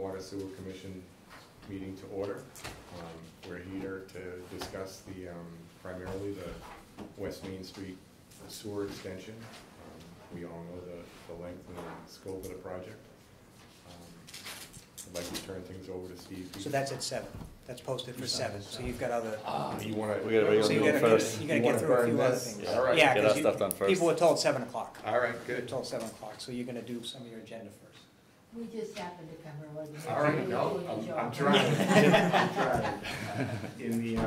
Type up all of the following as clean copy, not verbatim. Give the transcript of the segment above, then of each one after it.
Water Sewer Commission meeting to order. We're here to discuss the, primarily the West Main Street sewer extension. We all know the length and the scope of the project. I'd like to turn things over to Steve. So that's at 7. That's posted for 7. So you've got other. You want to? We gotta So you got to first. get through a few other things. All right. Yeah, Get our 'cause stuff done first. people were told 7 o'clock. All right, They were good. told 7 o'clock. So you're going to do some of your agenda first. We just happened to come here, wasn't it? All right, no, I'm trying. I'm trying. In the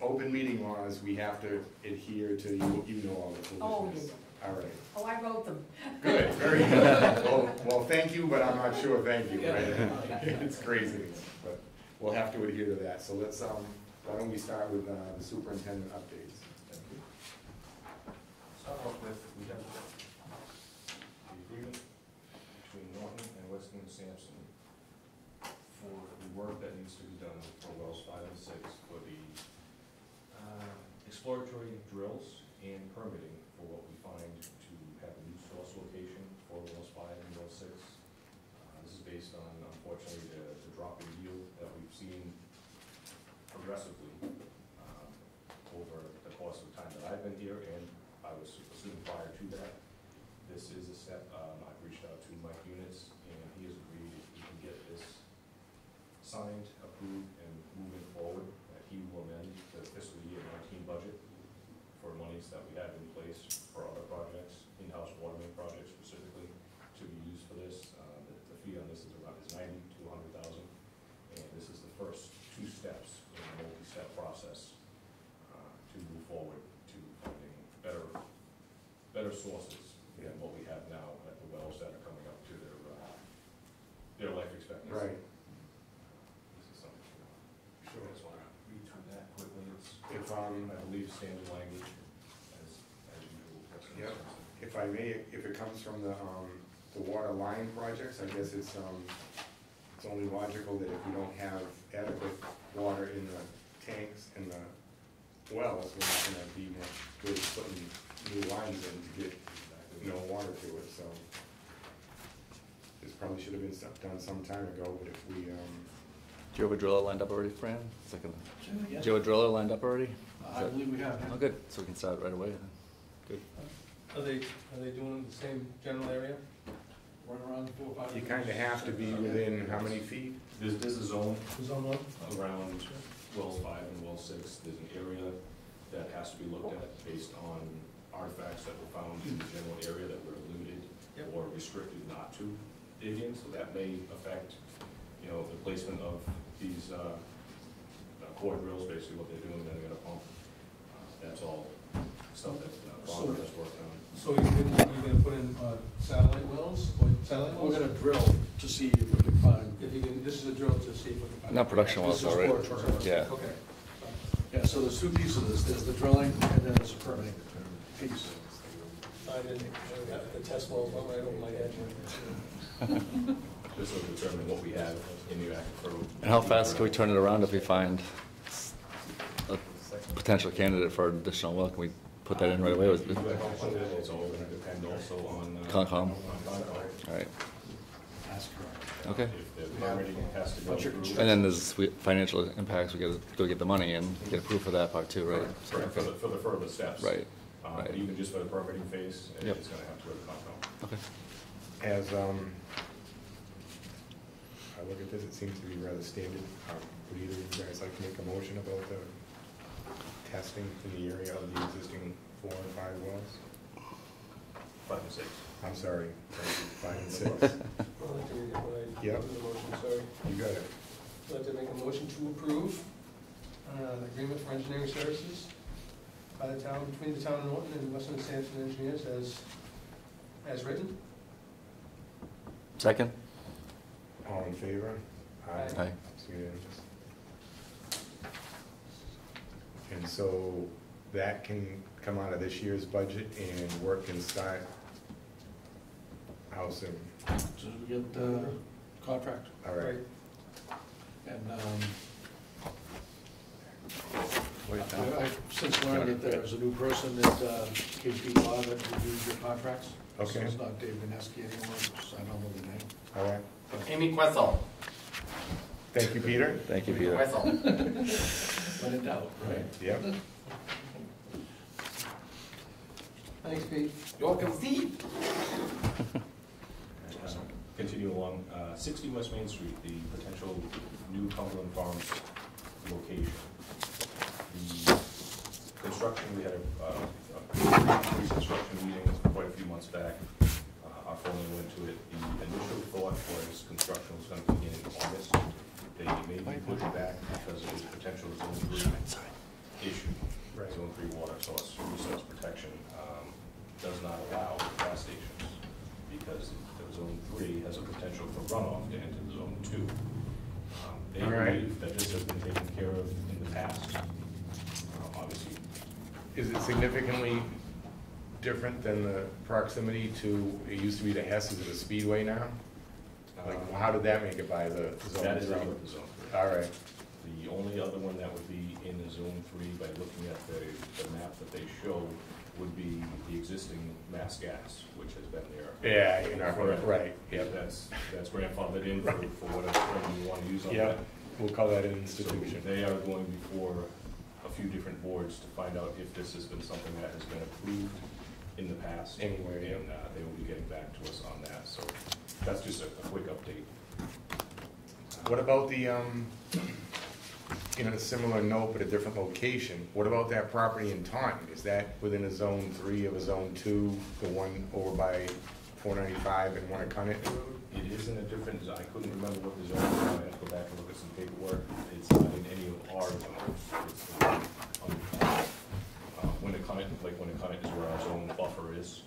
open meeting laws, we have to adhere to, you know all the Oh, foolishness. All right. Oh, I wrote them. Good, very good. Well, thank you, but I'm not sure thank you, right? It's craziness, but we'll have to adhere to that. So let's, why don't we start with the superintendent updates? Thank you. Start off with, we have the agreement between Norton and Weston and Sampson for the work that needs to be done for wells 5 and 6 for the exploratory drills and permitting for what we find to have a new source location for wells 5 and wells 6. This is based on, unfortunately, the drop in yield that we've seen progressively over the course of time that I've been here, and I was assuming prior to that. This is a step. I've reached out to Mike Units, and he has agreed if we can get this signed, approved, and moving forward, that he will amend the fiscal year 19 budget for monies that we have in place for other projects, in-house water main projects specifically, to be used for this. The fee on this is around 90 to 100,000, and this is the first 2 steps in a multi-step process to move forward to finding better sources than what we have now at the wells that are coming up to their life expectancy. Right. This is something, Sure. I just want to read through that quickly. It's, If, I believe, standard language as usual. Yep. If I may, if it comes from the water line projects, I guess it's only logical that if you don't have adequate water in the tanks and the wells, we're not gonna be much good putting new lines in to get no water to it, so. This probably should have been done some time ago, but if we, Do you have a driller lined up already, Fran? Second. Yeah. Do you have a driller lined up already? I believe we have. Oh, good. So we can start right away then. Good. Are they doing the same general area? Run around 4 or 5. you kinda have to be within how many feet? There's a zone Zone 1? around wells 5 and well 6. There's an area that has to be looked at based on artifacts that were found in the general area that we're limited or restricted not to dig in, so that may affect, you know, the placement of these core drills, basically what they're doing, then they're gonna pump. That's all stuff that Barbara has worked on. So you're gonna put in satellite wells, or satellite We're wells? gonna drill to see if we can find. If you can, this is a drill to see if we can find. Not production wells, This is though, right? exploratory. Yeah. Okay. Yeah, so there's 2 pieces of this. There's the drilling and then there's a permitting piece. I didn't, the test wells went right over my head. This will determine what we have in the aquifer. And how fast can we turn it around if we find a potential candidate for additional well? Can we put that in right away? It's all gonna depend also on. Concom. On Concom. All right. That's correct. Okay. If the permitting has to go through. And then there's financial impacts. We gotta go get the money and get approved for that part too, right? So, Correct, for the further steps. Right. Right. But even just for the permitting phase, Yep. it's gonna have to go to Concom. Okay. As, I look at this, it seems to be rather standard. Would either of you guys like to make a motion about the testing in the area of the existing 4 and 5 wells? 5 and 6. I'm sorry, 5 and 6. I'd like to read it when I Yep. do the motion, sorry. You got it. I'd like to make a motion to approve the agreement for engineering services by the town, between the town of Norton and Weston and Sampson Engineers as written. Second? All in favor? Aye. Aye. It's unanimous. And so that can come out of this year's budget and work can start how soon? As soon as we get the contract. All right. And I've since learned that there's a new person that KP Law that reviews your contracts. Okay. So it's not Dave Vineski anymore, so I don't know the name. All Amy Questle. Thank you, Peter. Thank you, Peter. Questle. When in doubt, right? Yep. Thanks, Pete. You're welcome, Steve. Continue along, 60 West Main Street, the potential new Cumberland Farms location. The construction, we had a pre-construction meeting quite a few months back. Our firm went to it. The initial thought was construction was going to begin in August. They may be pushed back because of the potential zone 3 issue. Right. Zone 3 water source resource protection does not allow gas stations because the zone 3 has a potential for runoff to enter zone 2. They All right. believe that this has been taken care of in the past. Obviously, Is it significantly different than the proximity to, it used to be the Hess, is it a speedway now? Like, how did that make it by the zone? that is 3? out of the zone 3. All right, The only other one that would be in the zone 3 by looking at the map that they show would be the existing Mass Gas, which has been there. yeah, you're not, forever. right, Yeah, yep, that's grandfathered in for whatever you want to use on that. yep, we'll call that an So institution. they are going before a few different boards to find out if this has been something that has been approved in the past. Anyway, And they will be getting back to us on that, so that's just a quick update. What about the, in a similar note but a different location, what about that property in Taunton? Is that within a zone 3 of a zone 2, the one over by 495 and Winnicott Road? It is in a different, I couldn't remember what the zone was, I have to go back and look at some paperwork. It's not in any of our zones. It's Winnicott, like Winnicott is where our zone buffer is.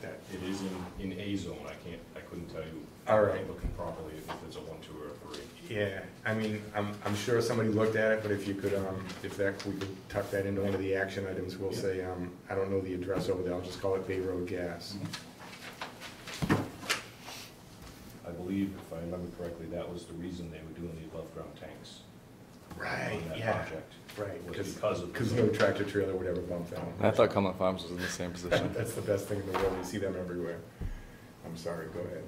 That- It is in a zone, I couldn't tell you. All right. I'm looking properly if it's a 1, 2, or a 3. Yeah, I mean, I'm sure somebody looked at it, but if you could, if that, we could tuck that into one of the action items, we'll say, I don't know the address over there, I'll just call it Bay Road Gas. I believe, if I remember correctly, that was the reason they were doing the above-ground tanks. Right, On that yeah, project. right, Was because of. because no tractor trailer would ever bump that. I thought Cumberland Farms was in the same position. That's the best thing in the world, you see them everywhere. I'm sorry, go ahead.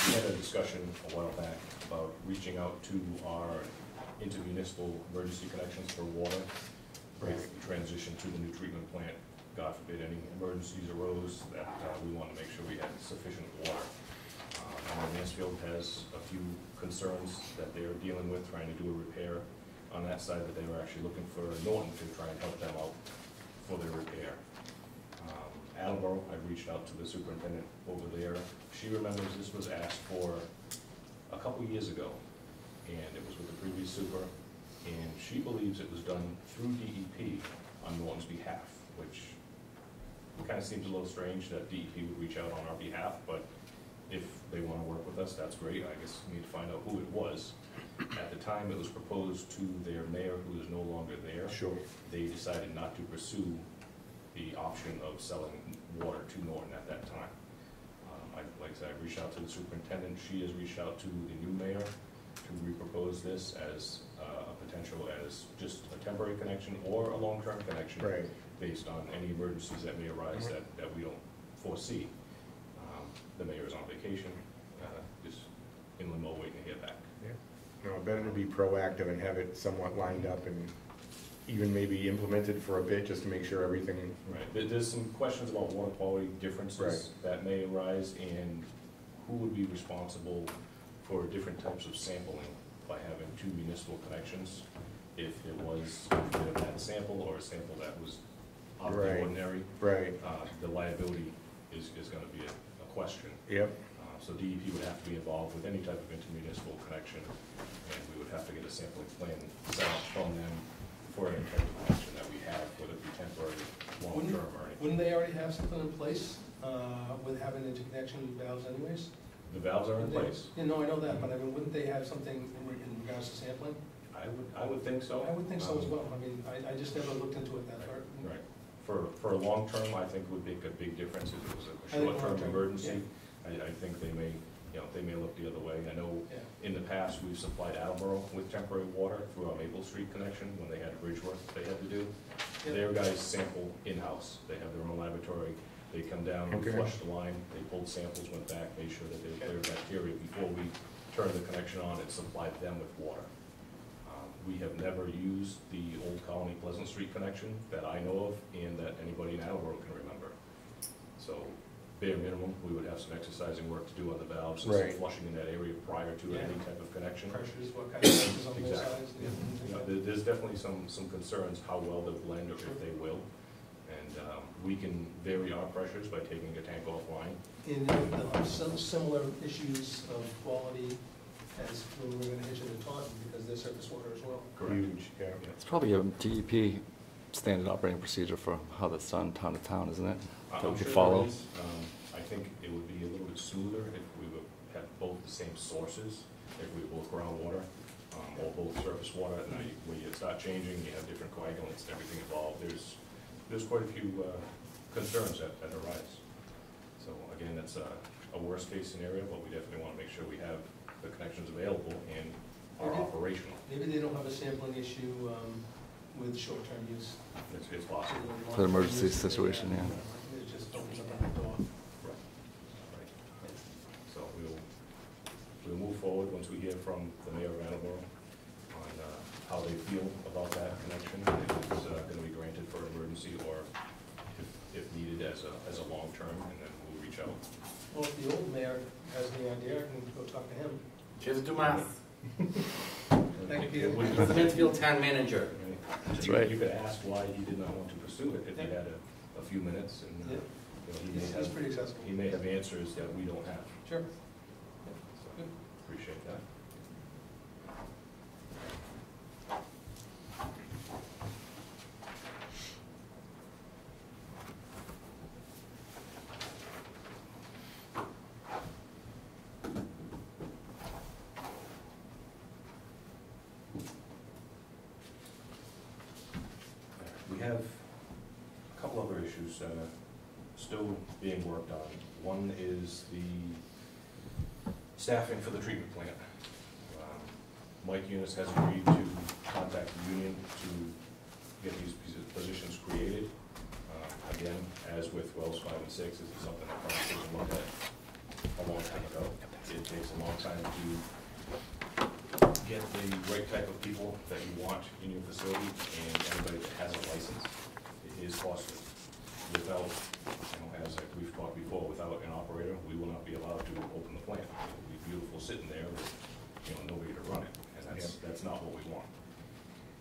We had a discussion a while back about reaching out to our intermunicipal emergency connections for water. With the transition to the new treatment plant, God forbid any emergencies arose, that we want to make sure we had sufficient water. I know Mansfield has a few concerns that they are dealing with, trying to do a repair on that side, that they were actually looking for Norton to try and help them out for their repair. Attleboro, I reached out to the superintendent over there. She remembers this was asked for a couple years ago, and it was with the previous super, and she believes it was done through DEP on Norton's behalf, which kind of seems a little strange that DEP would reach out on our behalf, but if they want to work with us, that's great. I guess we need to find out who it was. At the time, it was proposed to their mayor, who is no longer there. Sure. They decided not to pursue the option of selling water to Norton at that time. Like I said, I reached out to the superintendent. She has reached out to the new mayor to repropose this as a potential as just a temporary connection or a long-term connection. Right. Based on any emergencies that may arise that we don't foresee. The mayor is on vacation, just in limbo waiting to hear back. Yeah. No, better to be proactive and have it somewhat lined up and even maybe implemented for a bit, just to make sure everything. Right, there's some questions about water quality differences that may arise, and who would be responsible for different types of sampling by having two municipal connections, if there was a bad sample or a sample that was out of the Right. ordinary. Right. The liability is gonna be a question. Yep. So DEP would have to be involved with any type of intermunicipal connection, and we would have to get a sampling plan set up from them for any type of connection that we have, whether it be temporary, long-term, or anything. Wouldn't they already have something in place with having interconnection valves anyways? The valves are in place. You know, I know that, but I mean, wouldn't they have something in regards to sampling? I would think so. I would think so as well. I mean, I just never looked into it that far. Right. For a long term, I think would make a big difference if it was a I think short-term long-term, emergency, I think they may, they may look the other way. I know Yeah. in the past, we've supplied Attleboro with temporary water through our Maple Street connection when they had bridge work they had to do. Yeah. Their guys sample in-house. They have their own laboratory. They come down, Okay. flush the line, they pulled samples, went back, made sure that they cleared bacteria before we turned the connection on and supplied them with water. We have never used the Old Colony Pleasant Street connection that I know of and that anybody in Attleboro can remember. So bare minimum, we would have some exercising work to do on the valves and some Right. flushing in that area prior to Yeah. any type of connection. Pressures, what kind of pressures on both Exactly. sides? You know, there's definitely some concerns how well they'll blend or if they will. And we can vary our pressures by taking a tank offline. And they'll have some similar issues of quality as when we were gonna hitch it to Taunton, because they're surface water as well. Huge, yeah. It's probably a DEP standard operating procedure for how that's done town to town, isn't it? That I'm we could sure follow. there is. I think it would be a little bit smoother if we would have both the same sources, if we were both groundwater or both surface water. Now, when you start changing, you have different coagulants and everything involved. There's quite a few concerns that arise. So again, that's a worst-case scenario, but we definitely want to make sure we have the connections available and are Okay. operational. Maybe they don't have a sampling issue with short-term use. It's possible. For the emergency situation, yeah. It just opens up the door. Right. Right. So we'll move forward once we hear from the mayor of Attleboro on how they feel about that connection, if it's gonna be granted for emergency or if needed as a long-term, and then we'll reach out. Well, if the old mayor has the idea, I can go talk to him. Just do math. Thank you, Peter. He's the Mansfield town manager. That's You- right. You could ask why he did not want to pursue it if he had a few minutes, and Yeah. he He's may have, pretty accessible. he may have answers that we don't have. Sure. So, Good. appreciate that. We have a couple other issues still being worked on. One is the staffing for the treatment plant. Mike Eunice has agreed to contact the union to get these positions created. Again, as with Wells 5 and 6, this is something that probably was looked at a long time ago. It takes a long time to get the right type of people that you want in your facility, and anybody that has a license, it is costly. Without, as like we've talked before, without an operator, we will not be allowed to open the plant. It will be beautiful sitting there with, nobody to run it, and that's not what we want.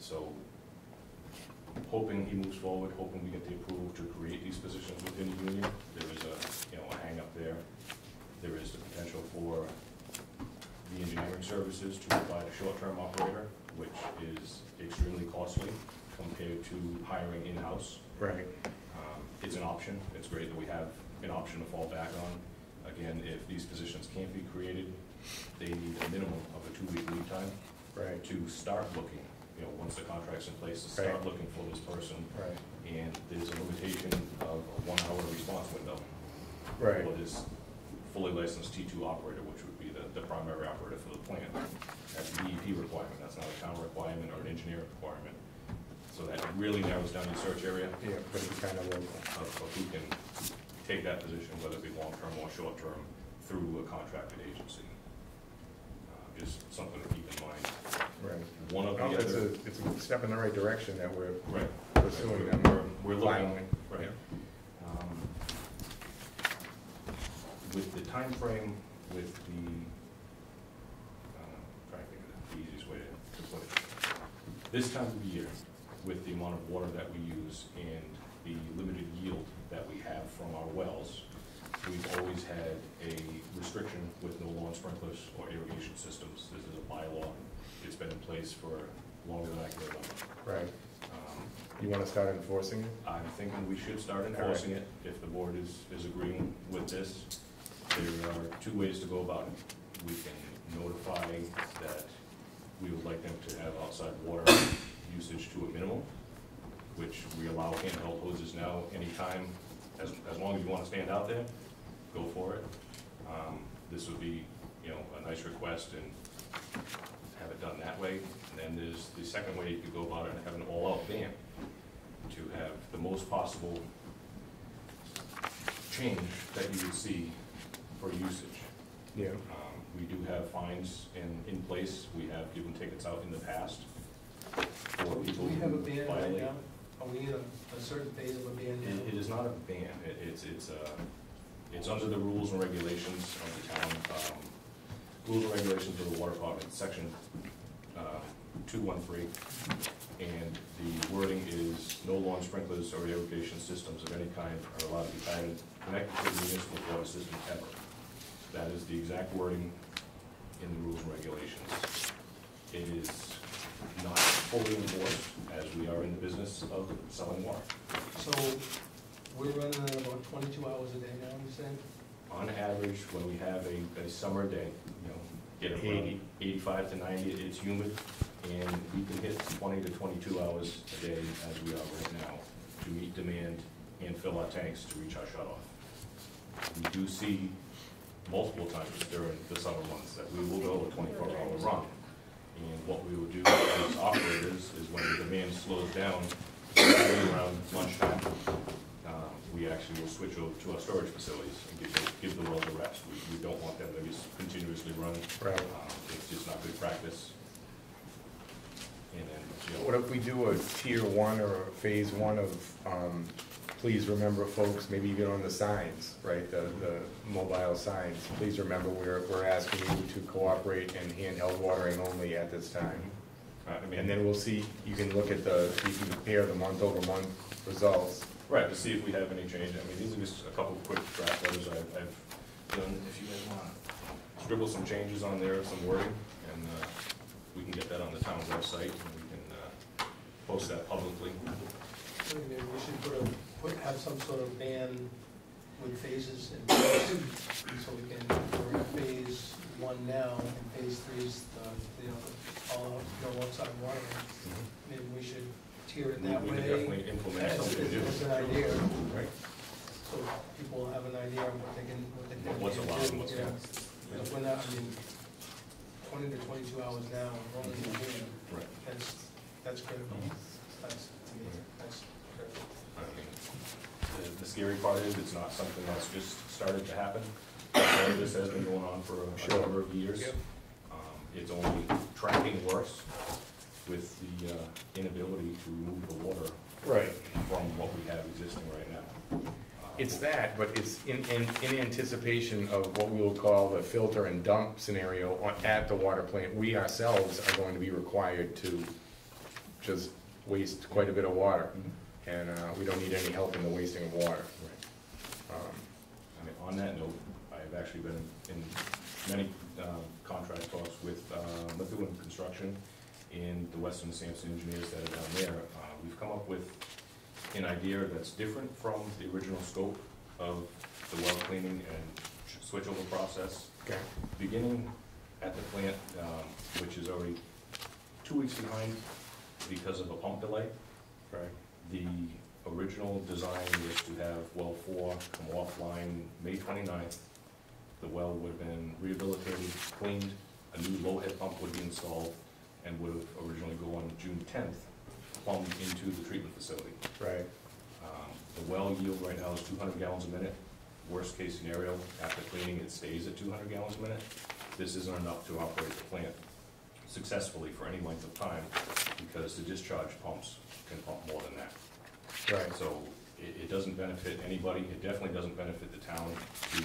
So, hoping he moves forward, hoping we get the approval to create these positions within the union. There is a hang up there. There is the potential for the engineering services to provide a short-term operator, which is extremely costly compared to hiring in-house. Right. It's an option. It's great that we have an option to fall back on. Again, if these positions can't be created, they need a minimum of a 2-week lead time Right. to start looking, once the contract's in place, to start Right. looking for this person. Right. And there's a limitation of a 1-hour response window. Right. For this fully licensed T2 operator, which would be the primary operator for the plant. That's a DEP requirement, that's not a town requirement or an engineering requirement. So that really narrows down your search area Yeah, but it's kind of local. of who can take that position, whether it be long-term or short-term, through a contracted agency. Is something to keep in mind. Right. One of the No, other. it's a step in the right direction that we're Right. pursuing them. We're looking, Finally. right. With the time frame, with the, trying to think of the easiest way to put it. This time of year, with the amount of water that we use and the limited yield that we have from our wells, we've always had a restriction with no lawn sprinklers or irrigation systems. This is a bylaw. It's been in place for longer than I can remember. Right. You want to start enforcing it? I'm thinking we should start enforcing it if the board is agreeing with this. There are 2 ways to go about it. We can notify that we would like them to have outside water usage to a minimum, which we allow handheld hoses now anytime, as long as you want to stand out there, go for it. This would be, you know, a nice request and have it done that way. And then there's the second way you could go about it and have an all-out ban to have the most possible change that you would see for usage. Yeah. We do have fines in place. We have given tickets out in the past for Do people we have a who ban right violate. now? Are we in a certain phase of a ban now? It is not a ban. It's under the rules and regulations of the town. Rules and regulations of the water department, section 213. And the wording is, no lawn sprinklers or irrigation systems of any kind are allowed to be connected to the municipal water system ever. That is the exact wording in the rules and regulations. It is not fully enforced, as we are in the business of selling water. So we're running at about 22 hours a day now, you saying? On average, when we have a summer day, you know, get it 80. 85 to 90, it's humid, and we can hit 20 to 22 hours a day as we are right now to meet demand and fill our tanks to reach our shutoff. We do see multiple times during the summer months that we will go a 24-hour run. And what we will do as operators is when the demand slows down, around lunchtime, we actually will switch over to our storage facilities and give the wells a rest. We don't want them to just continuously run. Right. It's just not good practice. And then, you know, What if we do a tier 1 or a phase 1 of, please remember folks, maybe even on the signs, right, the mobile signs, please remember we're asking you to cooperate in handheld watering only at this time. I mean, And then we'll see, you can look at you can compare the month-over-month results. right, to see if we have any change. I mean, these are just a couple quick draft letters I've done. If you guys want to scribble some changes on there, some wording, and we can get that on the town website, and we can post that publicly. Maybe we should have some sort of ban with phases in place, so we can, we're at phase 1 now, and phase 3 is all no outside watering. Maybe we should tier it that We way. can definitely implement As something new. an idea, Right. so people have an idea of what they can do. What's allowed and what's Yeah. not. If we're not, I mean, 20 to 22 hours now, we're only in here, Right. that's critical. That's, to me, that's critical. I mean, the scary part is it's not something that's just started to happen. This has been going on for a Sure. number of years. Yep. It's only tracking worse with the inability to remove the water Right. from what we have existing right now. It's that, but it's in anticipation of what we will call the filter and dump scenario at the water plant. We ourselves are going to be required to just waste quite a bit of water, and we don't need any help in the wasting of water. I mean, on that note, I've actually been in many contract talks with Methuen Construction and the Weston Sampson engineers that are down there. We've come up with an idea that's different from the original scope of the well cleaning and switchover process. Okay. Beginning at the plant, which is already 2 weeks behind because of a pump delay. Right. The original design was to have well 4 come offline May 29th. The well would have been rehabilitated, cleaned, a new low head pump would be installed, and would have originally go on June 10th, plumbed into the treatment facility. Right. The well yield right now is 200 gallons a minute. Worst case scenario, after cleaning, it stays at 200 gallons a minute. This isn't enough to operate the plant successfully for any length of time, because the discharge pumps can pump more than that. Right. So it doesn't benefit anybody. It definitely doesn't benefit the town to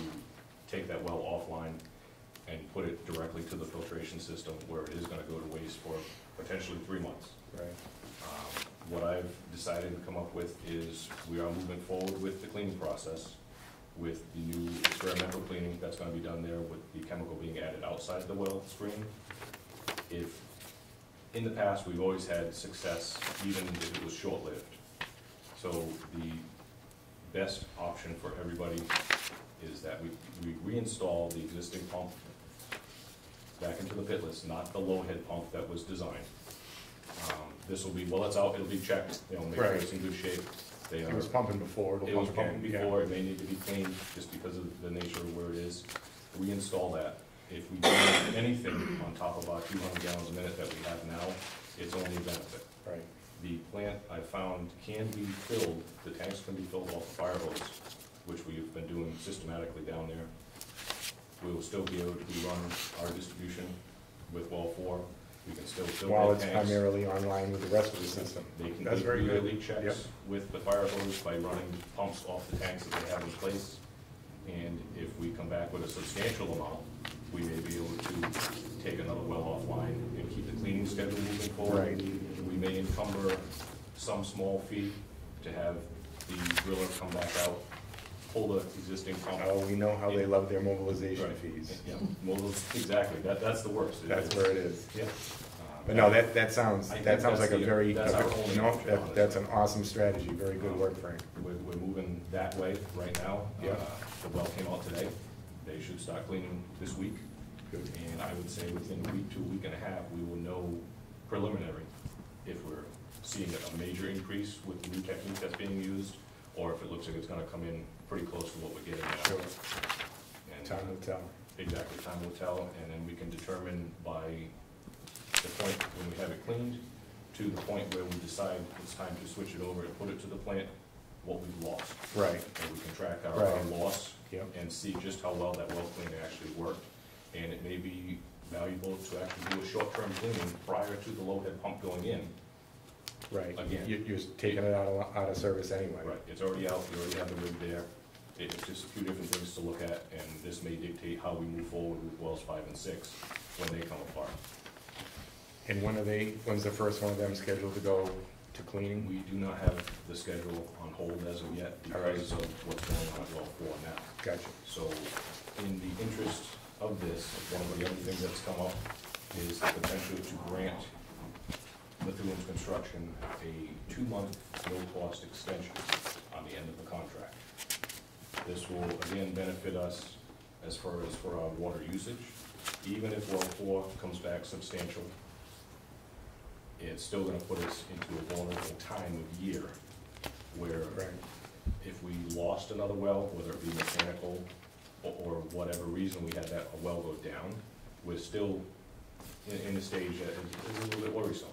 take that well offline and put it directly to the filtration system, where it is gonna go to waste for potentially 3 months. Right. What I've decided to come up with is we are moving forward with the cleaning process, with the new experimental cleaning that's gonna be done there, with the chemical being added outside the well stream. If, in the past, we've always had success, even if it was short-lived. So the best option for everybody is that we reinstall the existing pump back into the pitless, not the low head pump that was designed. This will be, well, it's out, it'll be checked, you know, make sure it's in good shape. They It are, was pumping before. it was pump again, pumping yeah. before, it may need to be cleaned, just because of the nature of reinstall that. If we do anything on top of our 200 gallons a minute that we have now, it's only a benefit. Right. The plant, I found, can be filled, the tanks can be filled off the fire hose, which we've been doing systematically down there. We will still be able to run our distribution with well 4. We can still fill While their it's tanks. primarily online with the rest of the system. They can That's make very good. yearly Yep. checks with the fire hose by running pumps off the tanks that they have in place. And if we come back with a substantial amount, we may be able to take another well offline and keep the cleaning schedule moving forward. Right. We may encumber some small fee to have the driller come back out, pull the existing pump. Oh, we know how they love their mobilization Right. fees. Yeah, exactly, that's the worst. That's where it is. Yeah. But no, that sounds I think like a that's the- very, that's our only no, option, honestly. that's an awesome strategy. Very good work, Frank. We're moving that way right now. Yeah. The well came out today. They should start cleaning this week. Good. And I would say within a week to a week and a half, we will know preliminary if we're seeing a major increase with the new technique that's being used, or if it looks like it's gonna come in pretty close to what we're getting now. Sure. And, Time will tell. Exactly, time will tell, and then we can determine by the point when we have it cleaned to the point where we decide it's time to switch it over and put it to the plant, what we've lost. Right. And we can track our Right. loss Yep. and see just how well that well cleaning actually worked. And it may be valuable to actually do a short-term cleaning prior to the low head pump going in. Right. Again. You're taking it out of service anyway. Right, it's already out, we already have the rig there. It's just a few different things to look at, and this may dictate how we move forward with wells 5 and 6 when they come apart. And when's the first one of them scheduled to go to cleaning? We do not have the schedule on hold as of yet All right. because of what's going on at well 4 now. Gotcha. So in the interest of this, one of the other things that's come up is the potential to grant Methuen's Construction a 2-month no-cost extension on the end of the contract. This will again benefit us as far as for our water usage. Even if well 4 comes back substantial, it's still gonna put us into a vulnerable time of year where Right. if we lost another well, whether it be mechanical or whatever reason we had that a well go down, we're still in a stage that is a little bit worrisome.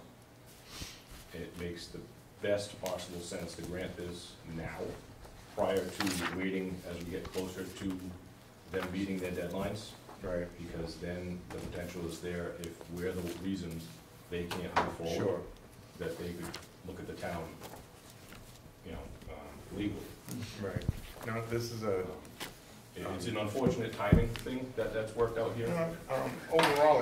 It makes the best possible sense to grant this now, prior to waiting as we get closer to them meeting their deadlines, Right. because then the potential is there if we're the reason they can't move forward. Sure. That they could look at the town, legally. Right. No, this is a, It's an unfortunate timing thing that's worked out here. overall,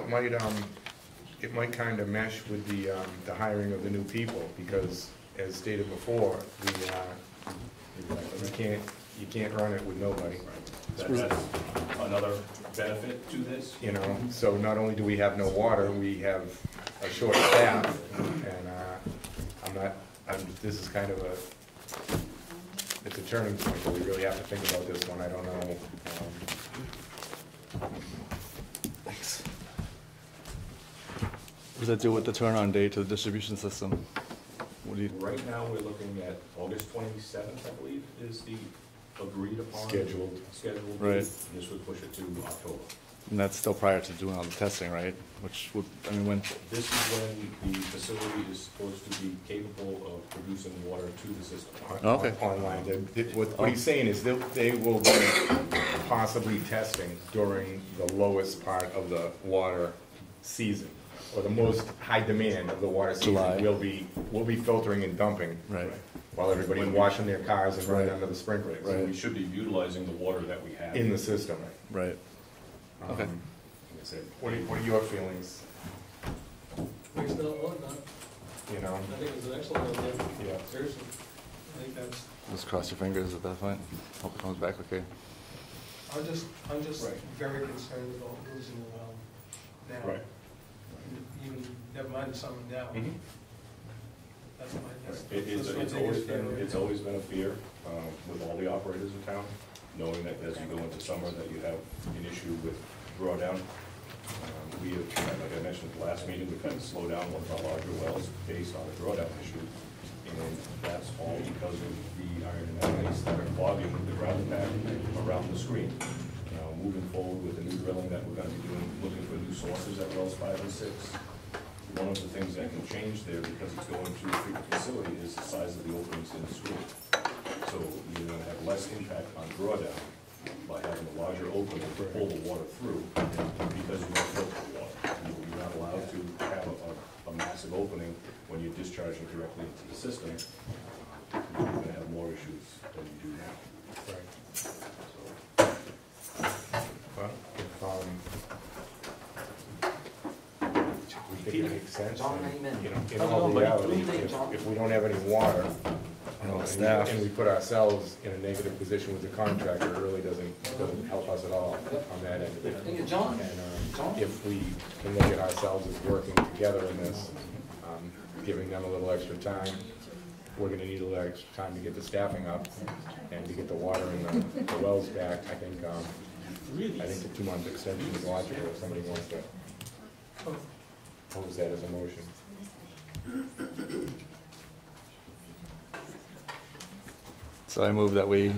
it might kind of mesh with the hiring of the new people, because as stated before, you can't run it with nobody. That's another benefit to this. You know, so not only do we have no water, we have a short staff, and this is kind of it's a turning point, but we really have to think about this one, I don't know. Thanks. What does that do with the turn-on date to the distribution system? What do you, Right now, we're looking at August 27th, I believe, is the agreed upon. Scheduled. Scheduled. Right. This would push it to October. and that's still prior to doing all the testing, right? Which would, I mean, when, This is when the facility is supposed to be capable of producing water to the system. Okay. Online. What he's saying is they will be possibly testing during the lowest part of the water season, or the most high demand of the water season. July. We'll be filtering and dumping right, while everybody's washing their cars and running Right. under the sprinklers So we should be utilizing the water that we have. in the system. right. Okay. Like I said, what are your feelings, Waste not, want not. you know? I think it's an excellent idea. Yeah. Seriously. I think that's, Just cross your fingers at that point. Hope it comes back okay. I'm just Right. very concerned about losing the well now. Right. Even, never mind the summer now. Mhm. That's my, that's. It's that's my always biggest fear. been a fear with all the operators in town, knowing that as you go into summer, that you have an issue with drawdown. We have, like I mentioned at the last meeting, we've had to slow down one of our larger wells based on a drawdown issue. And that's all because of the iron and manganese that are clogging the ground pad around the screen. moving forward with the new drilling that we're gonna be doing, looking for new sources at wells 5 and 6. One of the things that can change there, because it's going to a bigger facility, is the size of the openings in the screen. So you're gonna have less impact on drawdown by having a larger opening to pull the water through, because you don't filter the water. You're not allowed to have a massive opening when you're discharging directly into the system. You're gonna have more issues than you do now. Right. So, Well, if we think it makes sense, Don't and, amen. you know, in No, all no, but reality, don't think, John. if we don't have any water, No and staff. and we put ourselves in a negative position with the contractor, it really doesn't help us at all on that end. Thank you, John. And if we can look at ourselves as working together in this, giving them a little extra time, we're gonna need a little extra time to get the staffing up and to get the water in the wells back. I think the 2-month extension is logical if somebody wants to pose that as a motion. So I move that we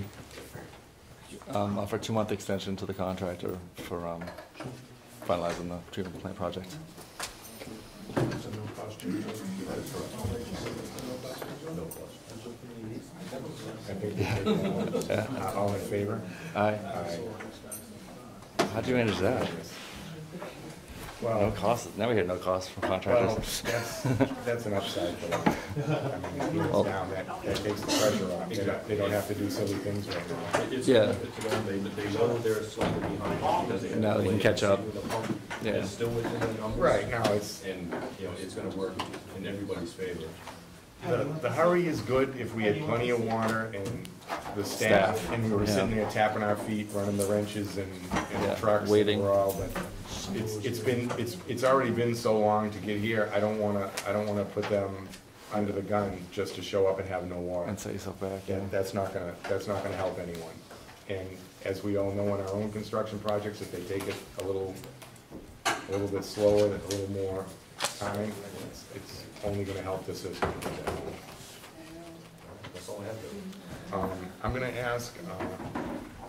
offer a 2-month extension to the contractor for finalizing the treatment plant project. It's a no cost change. no cost. I think we take that one. All in favor? Aye. Aye. How'd you manage that? No Well, cost, now we had no cost from well, contractors. that's an upside for them. I mean, hands down, that takes the pressure off. They don't have to do silly things right now. It's Yeah. a benefit to them. They know they're slightly behind because they have. Now they can delays catch up. with the pump. Yeah. It's still within the numbers. Right, now it's, And, it's gonna work in everybody's favor. the hurry is good if we had plenty of water and the staff, Staff, and we were yeah. sitting there tapping our feet, running the wrenches and Yeah, the trucks. waiting. We're all, but it's already been so long to get here, I don't wanna put them under the gun just to show up and have no water. And set yourself back, yeah. That's not gonna help anyone. And as we all know in our own construction projects, if they take it a little bit slower, a little more time, it's only gonna help the system. That's all I have to. I'm gonna ask,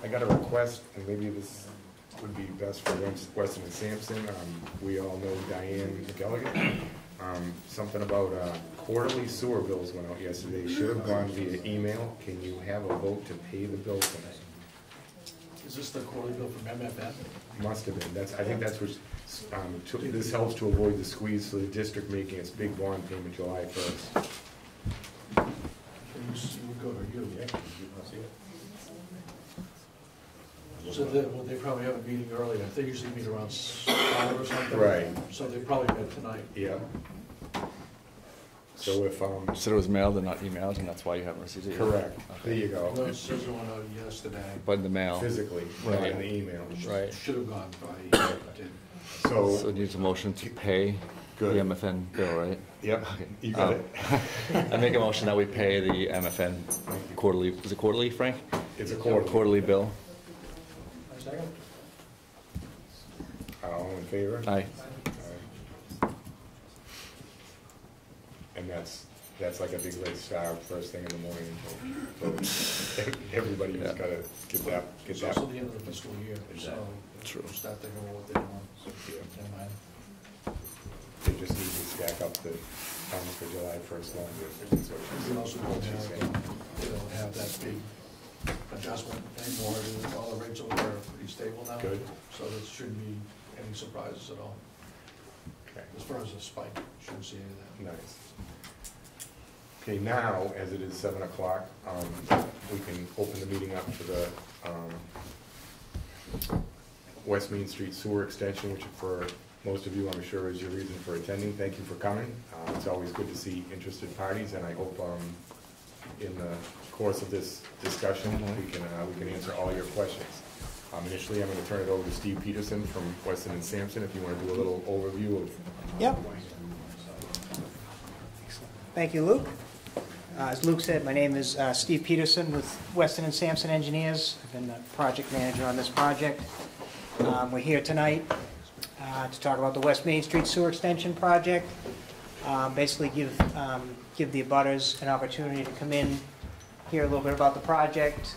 I got a request, and maybe this would be best for Weston and Sampson. We all know Diane McElligott. Something about quarterly sewer bills went out yesterday. Should have gone via email. Can you have a vote to pay the bill tonight? Is this the quarterly bill from MFN? Must have been. I think that's what, this helps to avoid the squeeze for the district making its big bond payment July 1st. You would go to you, yeah? See it? So they probably have a meeting earlier. They usually meet around 5 or something. Right. So they probably met tonight. Yeah. So if, Said it was mailed and not emailed, and that's why you haven't received it yet? correct, there you No, go. it says it went out yesterday. But in the mail. Physically, not in Right. the email. Right. Should have gone by, it did. So So, it needs a motion to pay the Good. MFN bill, right? yep, you got it. I make a motion that we pay the MFN quarterly, is it quarterly, Frank? It's a quarter. Quarterly bill. A second? All in favor? Aye. And that's like a big red star first thing in the morning. So everybody just Yeah. gotta get It's that. also the end of the fiscal year, so True. we'll start thinking about what they want. Never mind. They just need to stack up the funds for July 1st loan. We also don't have that big adjustment anymore. All the rates over there are pretty stable now. Good. So there shouldn't be any surprises at all. Okay, As far as the spike, shouldn't see any of that. nice. Okay, now, as it is 7 o'clock, we can open the meeting up for the West Main Street Sewer Extension, which for most of you, I'm sure, is your reason for attending. Thank you for coming. It's always good to see interested parties, and I hope in the course of this discussion, we can answer all your questions. Initially, I'm going to turn it over to Steve Peterson from Weston and Sampson, if you want to do a little overview of. Yep. Thank you, Luke. As Luke said, my name is Steve Peterson with Weston and Sampson Engineers. I've been the project manager on this project. We're here tonight to talk about the West Main Street Sewer Extension Project. Basically give the abutters an opportunity to come in, hear a little bit about the project.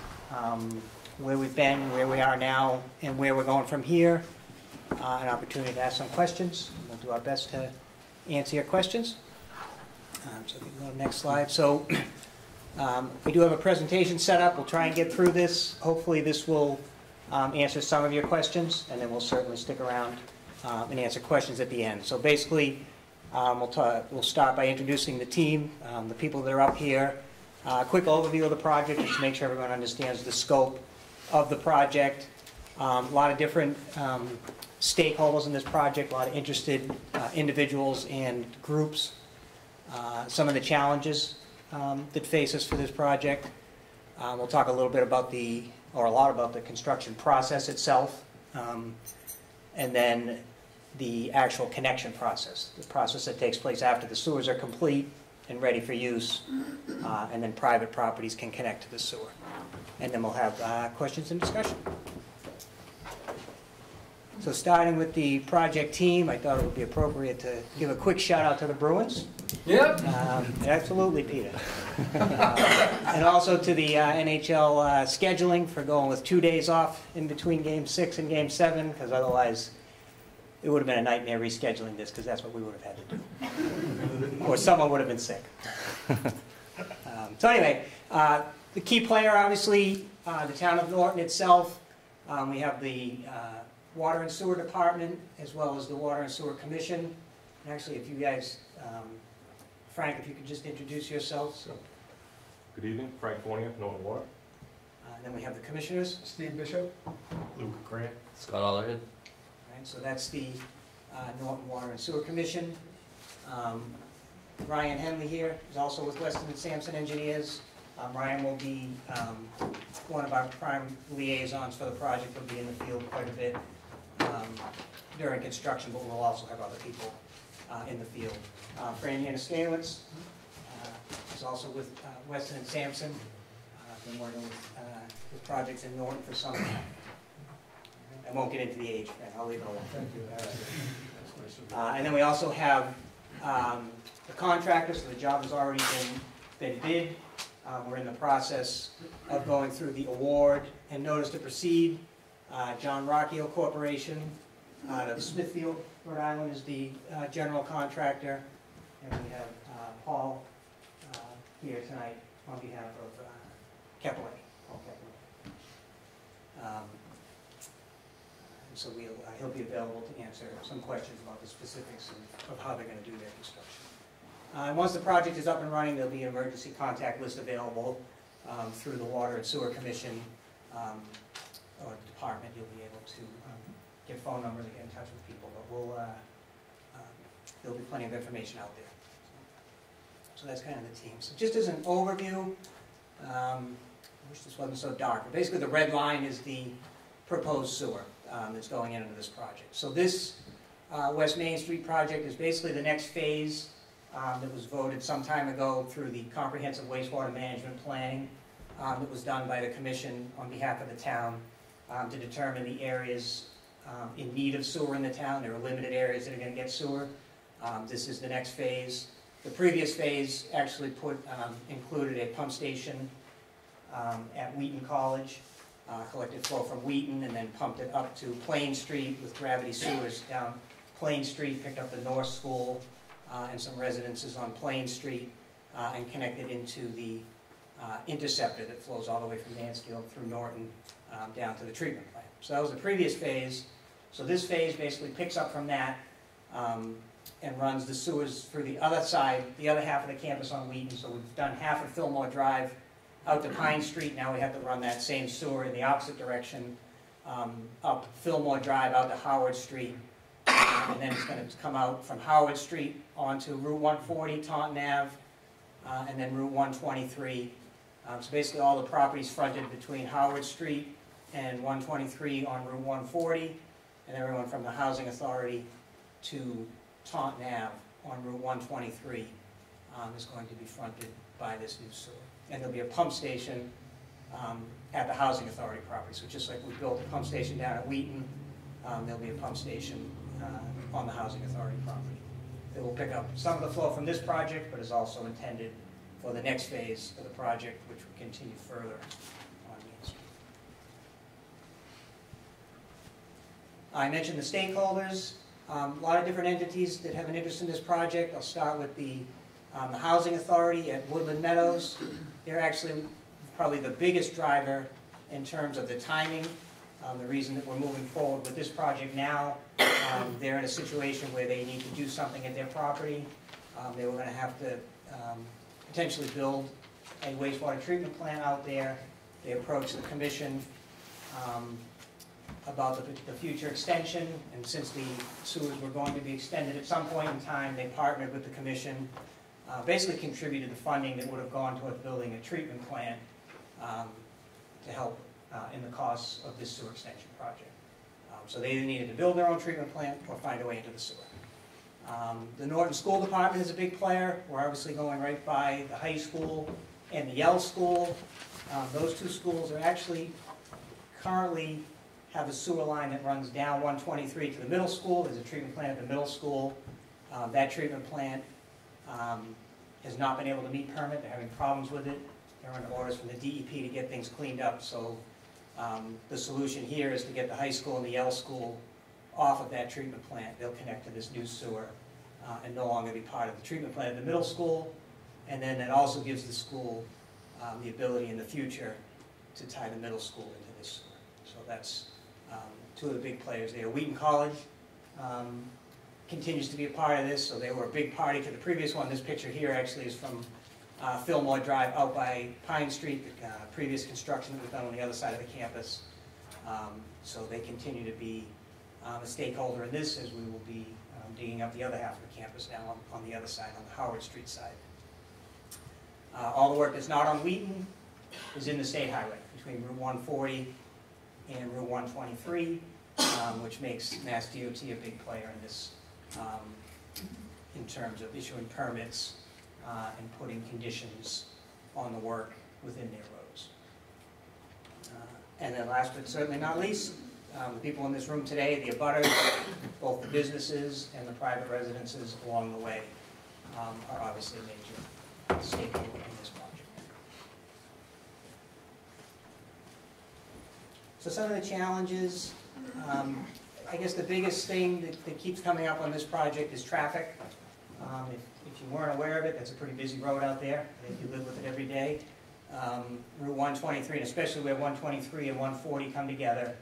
where we've been, where we are now, and where we're going from here. An opportunity to ask some questions. We'll do our best to answer your questions. So if we can go to the next slide. So we do have a presentation set up. We'll try and get through this. Hopefully this will answer some of your questions, and then we'll certainly stick around and answer questions at the end. So basically, we'll start by introducing the team, the people that are up here. A quick overview of the project, just to make sure everyone understands the scope of the project. A lot of different stakeholders in this project, a lot of interested individuals and groups. Some of the challenges that face us for this project. We'll talk a little bit about a lot about the construction process itself, and then the actual connection process, the process that takes place after the sewers are complete and ready for use, and then private properties can connect to the sewer. And then we'll have questions and discussion. So starting with the project team, I thought it would be appropriate to give a quick shout out to the Bruins. Yep. Absolutely, Peter. And also to the NHL scheduling for going with 2 days off in between Game 6 and Game 7, because otherwise it would have been a nightmare rescheduling this, because that's what we would have had to do. Or someone would have been sick. So anyway, the key player, obviously, the town of Norton itself. We have the Water and Sewer Department, as well as the Water and Sewer Commission. And actually, if you guys, Frank, if you could just introduce yourselves. Good evening, Frank Fournier, Norton Water. And then we have the commissioners. Steve Bishop? Luke Grant. Scott Allerhead. Right, so that's the Norton Water and Sewer Commission. Ryan Henley here is also with Weston and Sampson Engineers. Ryan will be one of our prime liaisons for the project. He'll be in the field quite a bit during construction, but we'll also have other people in the field. Fran Yaniskalewicz is also with Weston and Sampson. Been working with projects in Norton for some time. I won't get into the age, Fran. I'll leave it alone. Thank you. And then we also have the contractor, so the job has already been bid. We're in the process of going through the award and notice to proceed. John Rockio Corporation out of Smithfield, Rhode Island is the general contractor. And we have Paul here tonight on behalf of Keppel. Paul Keppel. So he'll be available to answer some questions about the specifics of how they're going to do their construction. And once the project is up and running, there'll be an emergency contact list available through the Water and Sewer Commission or department. You'll be able to get phone numbers and get in touch with people, but there'll be plenty of information out there. So that's kind of the team. So just as an overview, I wish this wasn't so dark, but basically the red line is the proposed sewer that's going into this project. So this West Main Street project is basically the next phase that was voted some time ago through the Comprehensive Wastewater Management Planning that was done by the Commission on behalf of the town to determine the areas in need of sewer in the town. There are limited areas that are going to get sewer. This is the next phase. The previous phase actually included a pump station at Wheaton College, collected flow from Wheaton and then pumped it up to Plain Street with gravity sewers down Plain Street, picked up the North School and some residences on Plain Street and connected into the interceptor that flows all the way from Mansfield through Norton down to the treatment plant. So that was the previous phase. So this phase basically picks up from that and runs the sewers through the other side, the other half of the campus on Wheaton. So we've done half of Fillmore Drive out to Pine Street. Now we have to run that same sewer in the opposite direction up Fillmore Drive out to Howard Street. And then it's going to come out from Howard Street onto Route 140, Taunton Ave, and then Route 123. So basically all the properties fronted between Howard Street and 123 on Route 140, and everyone from the Housing Authority to Taunton Ave on Route 123 is going to be fronted by this new sewer. And there'll be a pump station at the Housing Authority property. So just like we built a pump station down at Wheaton, there'll be a pump station on the Housing Authority property. It will pick up some of the flow from this project, but is also intended for the next phase of the project, which will continue further on Main Street. I mentioned the stakeholders, a lot of different entities that have an interest in this project. I'll start with the Housing Authority at Woodland Meadows. They're actually probably the biggest driver in terms of the timing. The reason that we're moving forward with this project now, they're in a situation where they need to do something at their property. They were going to have to potentially build a wastewater treatment plant out there. They approached the commission about the future extension, and since the sewers were going to be extended at some point in time, they partnered with the commission, basically contributed the funding that would have gone toward building a treatment plant to help in the costs of this sewer extension project. So they either needed to build their own treatment plant or find a way into the sewer. The Norton School Department is a big player. We're obviously going right by the high school and the Yale School. Those two schools are actually currently have a sewer line that runs down 123 to the middle school. There's a treatment plant at the middle school. That treatment plant has not been able to meet permit. They're having problems with it. They're under orders from the DEP to get things cleaned up. So the solution here is to get the high school and the Yale School off of that treatment plant. They'll connect to this new sewer and no longer be part of the treatment plant at the middle school. And then that also gives the school the ability in the future to tie the middle school into this sewer. So that's two of the big players there. Wheaton College continues to be a part of this, so they were a big party to the previous one. This picture here actually is from Fillmore Drive out by Pine Street, the previous construction that was done on the other side of the campus. So they continue to be a stakeholder in this, as we will be digging up the other half of the campus now on the other side, on the Howard Street side. All the work that's not on Wheaton is in the state highway between Route 140 and Route 123, which makes Mass DOT a big player in this in terms of issuing permits and putting conditions on the work within their roads. And then last but certainly not least, the people in this room today, the abutters, both the businesses and the private residences along the way are obviously a major stakeholder in this project. So some of the challenges, I guess the biggest thing that keeps coming up on this project is traffic. If you weren't aware of it, that's a pretty busy road out there, if you live with it every day. Route 123, and especially where 123 and 140 come together,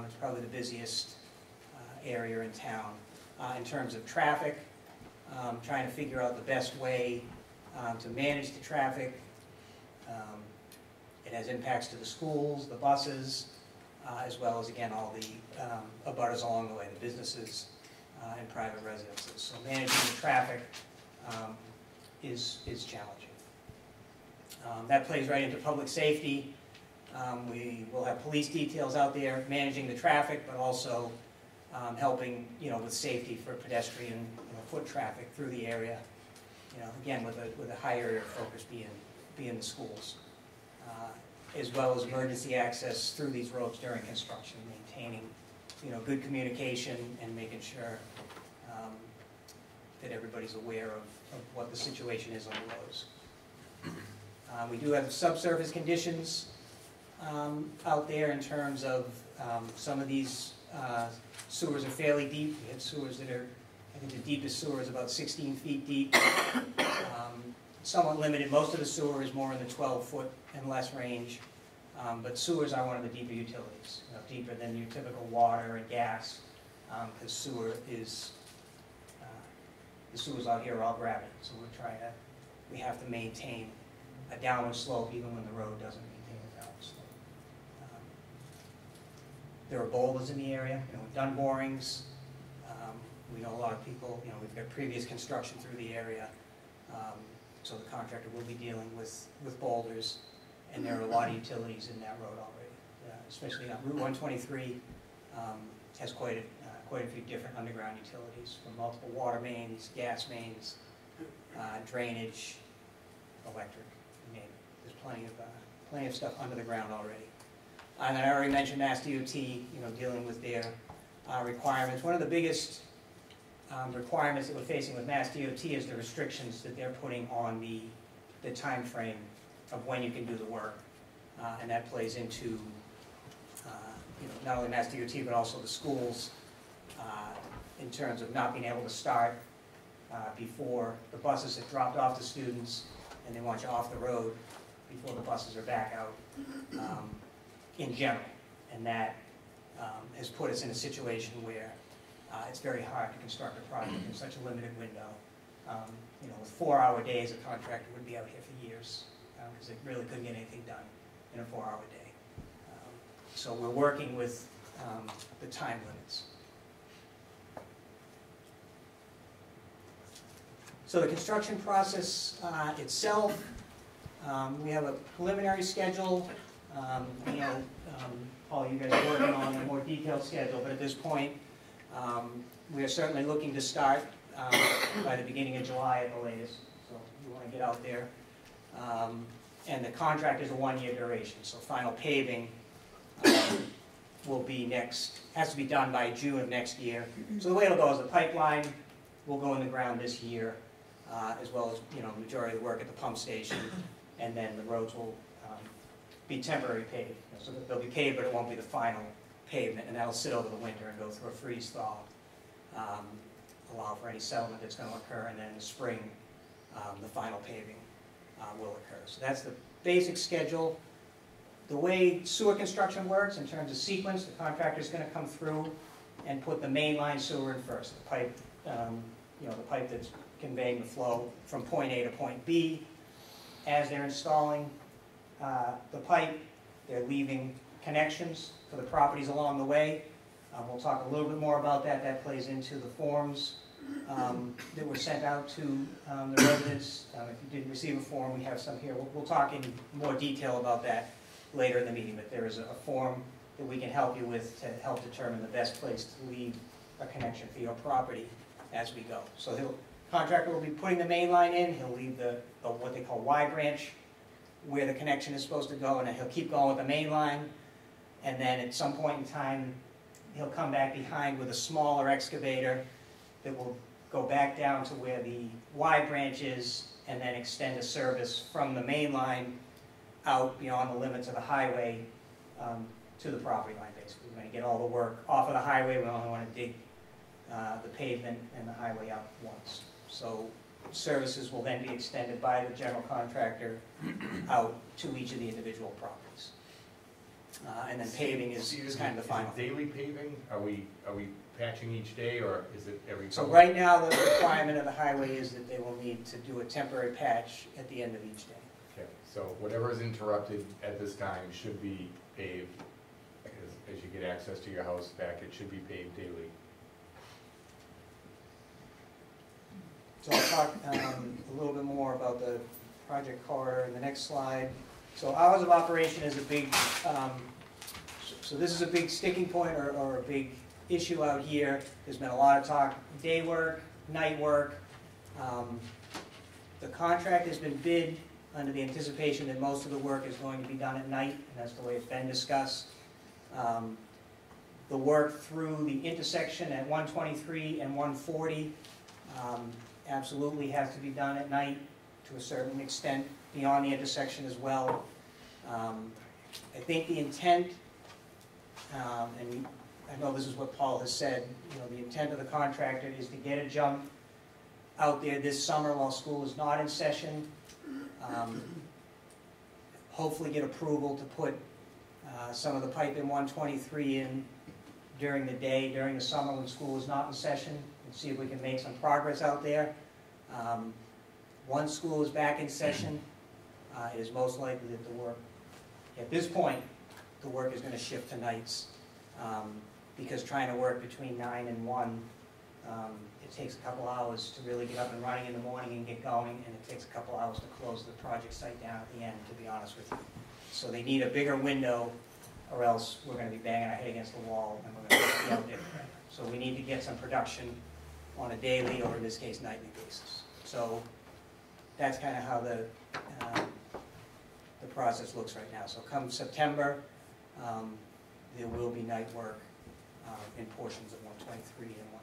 it's probably the busiest area in town. In terms of traffic, trying to figure out the best way to manage the traffic. It has impacts to the schools, the buses, as well as, again, all the abutters along the way, the businesses and private residences. So managing the traffic is challenging. That plays right into public safety. We will have police details out there managing the traffic, but also helping, with safety for pedestrian, foot traffic through the area. Again, with a high area of focus being the schools, as well as emergency access through these roads during construction, maintaining, good communication and making sure that everybody's aware of what the situation is on the roads. We do have subsurface conditions out there in terms of some of these sewers are fairly deep. We have sewers that are, I think the deepest sewer is about 16 feet deep. Somewhat limited. Most of the sewer is more in the 12-foot and less range. But sewers are one of the deeper utilities, deeper than your typical water and gas, because the sewers out here are all gravity. So we have to maintain a downward slope even when the road doesn't maintain a downward slope. There are boulders in the area. We've done borings. We know a lot of people. We've got previous construction through the area, so the contractor will be dealing with boulders, and there are a lot of utilities in that road already. Especially on Route 123 has quite a few different underground utilities, from multiple water mains, gas mains, drainage, electric. There's plenty of stuff under the ground already. And I already mentioned Mass DOT, dealing with their requirements. One of the biggest requirements that we're facing with Mass DOT is the restrictions that they're putting on the time frame of when you can do the work, and that plays into not only Mass DOT, but also the schools, in terms of not being able to start before the buses have dropped off the students, and they want you off the road before the buses are back out, in general. And that has put us in a situation where it's very hard to construct a project in such a limited window. With 4-hour days, a contractor would be out here for years, because they really couldn't get anything done in a 4-hour day. So we're working with the time limits. So the construction process itself, we have a preliminary schedule. Paul, you guys are working on a more detailed schedule, but at this point, we are certainly looking to start by the beginning of July at the latest. So we want to get out there. And the contract is a 1-year duration, so final paving will be has to be done by June of next year. So the way it'll go is the pipeline will go in the ground this year, as well as, the majority of the work at the pump station, and then the roads will be temporary paved. So they'll be paved, but it won't be the final pavement, and that'll sit over the winter and go through a freeze thaw, allow for any settlement that's going to occur, and then in the spring, the final paving will occur. So that's the basic schedule. The way sewer construction works in terms of sequence, the contractor's going to come through and put the main line sewer in first, the pipe, the pipe that's conveying the flow from point A to point B. As they're installing the pipe, they're leaving connections for the properties along the way. We'll talk a little bit more about that. That plays into the forms that were sent out to the residents. If you didn't receive a form, we have some here. We'll talk in more detail about that later in the meeting, but there is a form that we can help you with to help determine the best place to leave a connection for your property as we go. So the contractor will be putting the main line in. He'll leave the what they call Y branch where the connection is supposed to go, and then he'll keep going with the main line. And then at some point in time, he'll come back behind with a smaller excavator that will go back down to where the Y branch is, and then extend a service from the main line out beyond the limits of the highway to the property line, basically. We're going to get all the work off of the highway. We only want to dig the pavement and the highway out once. So services will then be extended by the general contractor out to each of the individual properties. And then paving is kind of the final. Is it daily paving? Are we patching each day, or is it every? So right now, the requirement of the highway is that they will need to do a temporary patch at the end of each day. Okay, so whatever is interrupted at this time should be paved. As you get access to your house back, it should be paved daily. So I'll talk a little bit more about the project corridor in the next slide. So hours of operation is a big, so this is a big sticking point or a big issue out here. There's been a lot of talk, day work, night work. The contract has been bid under the anticipation that most of the work is going to be done at night, and that's the way it's been discussed. The work through the intersection at 123 and 140 absolutely has to be done at night to a certain extent, beyond the intersection as well. I think the intent, and I know this is what Paul has said, the intent of the contractor is to get a jump out there this summer while school is not in session. Hopefully get approval to put some of the pipe in 123 in during the day, during the summer when school is not in session, and see if we can make some progress out there. Once school is back in session, it is most likely that the work, at this point, the work is going to shift to nights, because trying to work between 9 and 1, it takes a couple hours to really get up and running in the morning and get going, and it takes a couple hours to close the project site down at the end, to be honest with you. So they need a bigger window, or else we're going to be banging our head against the wall, and we're going to be out there forever. So we need to get some production on a daily, or in this case, nightly basis. So that's kind of how the process looks right now. So come September, there will be night work in portions of 123 and 140.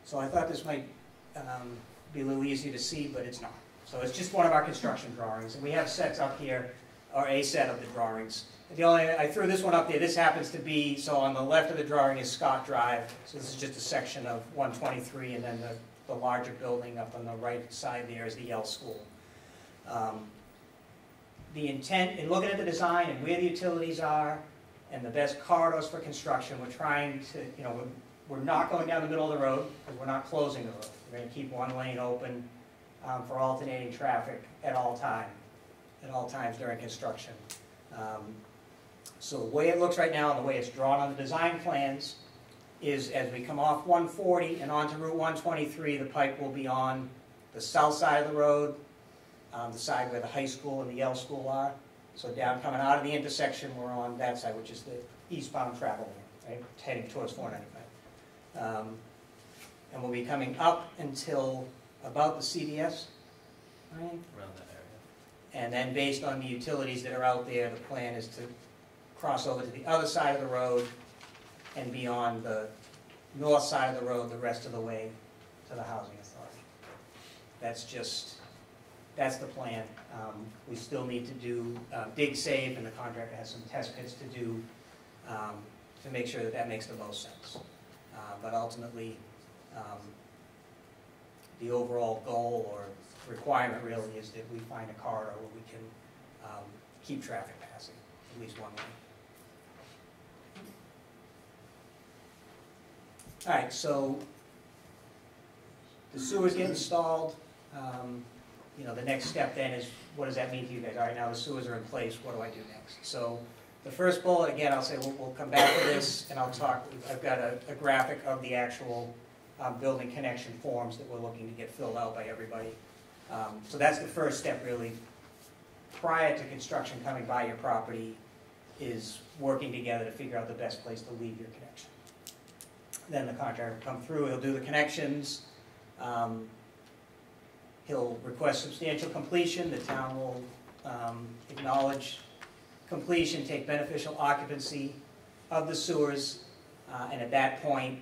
So I thought this might be a little easier to see, but it's not. So it's just one of our construction drawings. And we have sets up here or a set of the drawings. I threw this one up there, this happens to be, so on the left of the drawing is Scott Drive, so this is just a section of 123, and then the larger building up on the right side there is the Yale School. The intent, in looking at the design and where the utilities are, and the best corridors for construction, we're trying to, we're not going down the middle of the road, because we're not closing the road. We're going to keep one lane open for alternating traffic at all times during construction. So the way it looks right now, and the way it's drawn on the design plans, is as we come off 140 and onto Route 123, the pipe will be on the south side of the road, the side where the high school and the Yale School are. So down coming out of the intersection, we're on that side, which is the eastbound travel lane, right, heading towards 495. And we'll be coming up until about the CVS, right? Around that area. And then based on the utilities that are out there, the plan is to cross over to the other side of the road and be on the north side of the road the rest of the way to the housing authority. That's the plan. We still need to do dig safe, and the contractor has some test pits to do to make sure that makes the most sense. But ultimately, the overall goal or requirement really is that we find a corridor where we can keep traffic passing, at least one way. All right, so the sewers get installed. The next step then is, what does that mean to you guys? All right, now the sewers are in place, what do I do next? So the first bullet, again, I'll say we'll come back to this, and I'll talk, I've got a graphic of the actual building connection forms that we're looking to get filled out by everybody. So that's the first step, really, prior to construction coming by your property, is working together to figure out the best place to leave your connection. Then the contractor will come through, he'll do the connections, he'll request substantial completion, the town will acknowledge completion, take beneficial occupancy of the sewers, and at that point,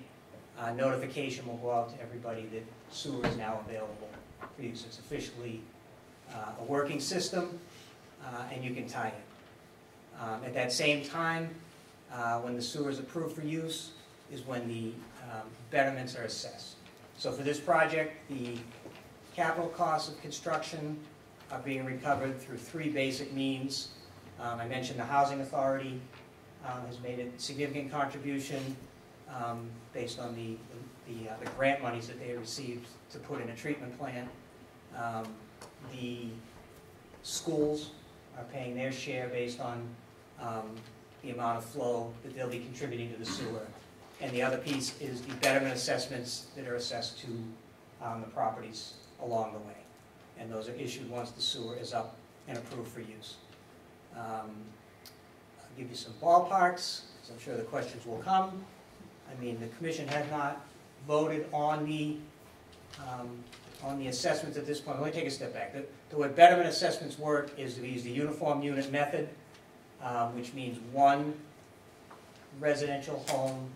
notification will go out to everybody that sewer is now available for use. It's officially a working system, and you can tie it. At that same time, when the sewer is approved for use, is when the betterments are assessed. So for this project, the capital costs of construction are being recovered through three basic means. I mentioned the Housing Authority has made a significant contribution based on the grant monies that they received to put in a treatment plant. The schools are paying their share based on the amount of flow that they'll be contributing to the sewer. And the other piece is the betterment assessments that are assessed to the properties along the way. And those are issued once the sewer is up and approved for use. I'll give you some ballparks, because I'm sure the questions will come. I mean, the commission has not voted on the assessments at this point. Let me take a step back. The way betterment assessments work is we use the uniform unit method, which means one residential home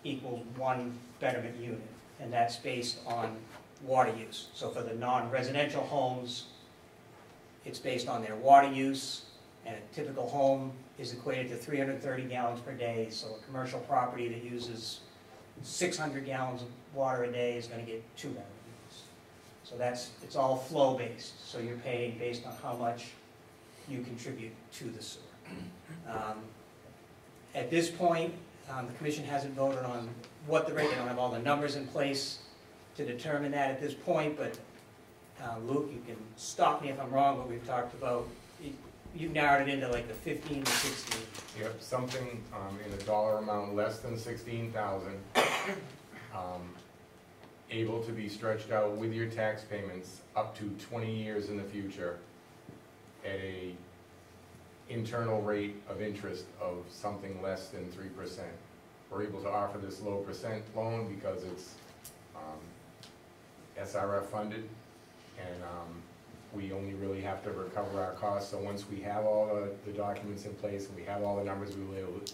equals one betterment unit, and that's based on water use. So for the non-residential homes, it's based on their water use, and a typical home is equated to 330 gallons per day. So a commercial property that uses 600 gallons of water a day is going to get 2 betterment units. So it's all flow-based. So you're paid based on how much you contribute to the sewer. At this point, the commission hasn't voted on what the rate. They don't have all the numbers in place to determine that at this point, but Luke, you can stop me if I'm wrong, but we've talked about, you've narrowed it into like the 15 to 16. Yep, something in a dollar amount less than 16,000, able to be stretched out with your tax payments up to 20 years in the future at a internal rate of interest of something less than 3%. We're able to offer this low percent loan because it's SRF funded, and we only really have to recover our costs. So once we have all the documents in place and we have all the numbers, we will be able to,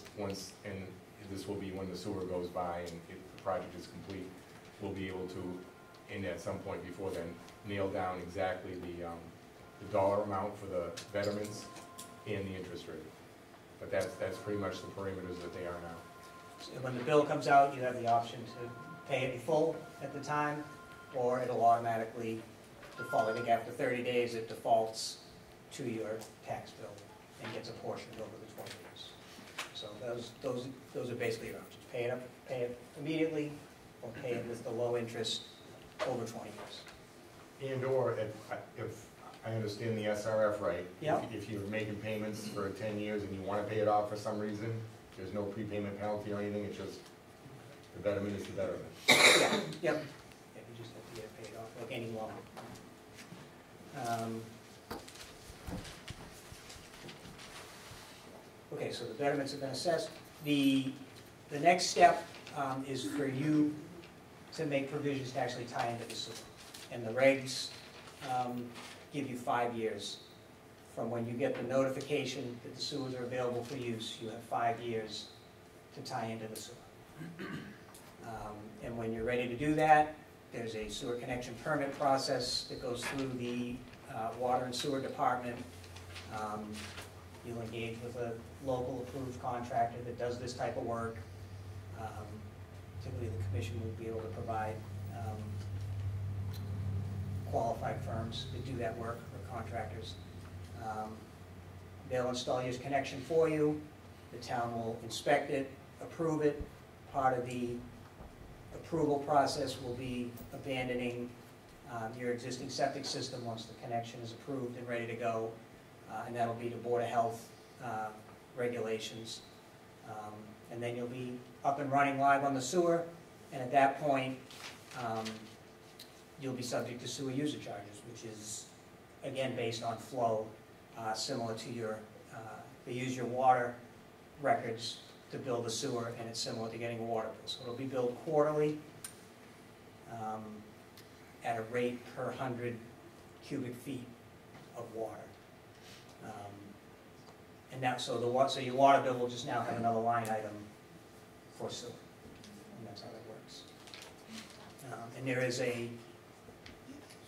and this will be when the sewer goes by and if the project is complete, we'll be able to, and at some point before then, nail down exactly the dollar amount for the betterments and the interest rate. But that's pretty much the parameters that they are now. So when the bill comes out, you have the option to pay it in full at the time, or it'll automatically default. I think after 30 days, it defaults to your tax bill and gets apportioned over the 20 years. So those are basically your options. Pay it immediately, or pay it with the low interest over 20 years. And or if I understand the SRF right, Yeah. if you're making payments for 10 years and you want to pay it off for some reason, there's no prepayment penalty or anything, it's just the betterment is the betterment. Yeah, yep. Yeah, you just have to get it paid off, like any loan. Okay, so the betterments have been assessed. The next step is for you to make provisions to actually tie into the sewer. And the regs give you 5 years. From when you get the notification that the sewers are available for use, you have 5 years to tie into the sewer. And when you're ready to do that, there's a sewer connection permit process that goes through the water and sewer department. You'll engage with a local approved contractor that does this type of work. Typically, the commission will be able to provide qualified firms that do that work, or contractors. They'll install your connection for you. The town will inspect it, approve it. Part of the approval process will be abandoning your existing septic system once the connection is approved and ready to go. And that'll be to Board of Health regulations. And then you'll be up and running live on the sewer. And at that point, you'll be subject to sewer user charges, which is, again, based on flow, similar to your, they use your water records to bill the sewer, and it's similar to getting a water bill. So it'll be billed quarterly at a rate per 100 cubic feet of water. And now, so your water bill will just now have another line item for sewer, and that's how that works. And there is I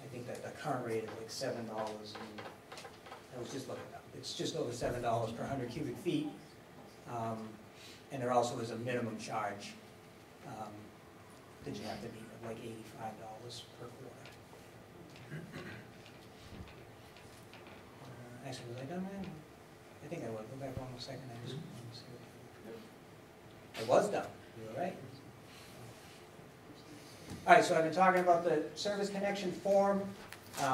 think that the current rate is like $7, and I was just looking up. It's just over $7 per 100 cubic feet. And there also is a minimum charge that you have to meet of like $85 per quarter. Actually, was I done that? I think I was. Go back 1 second. I just wanted to see what I was done. You were right. All right, so I've been talking about the service connection form.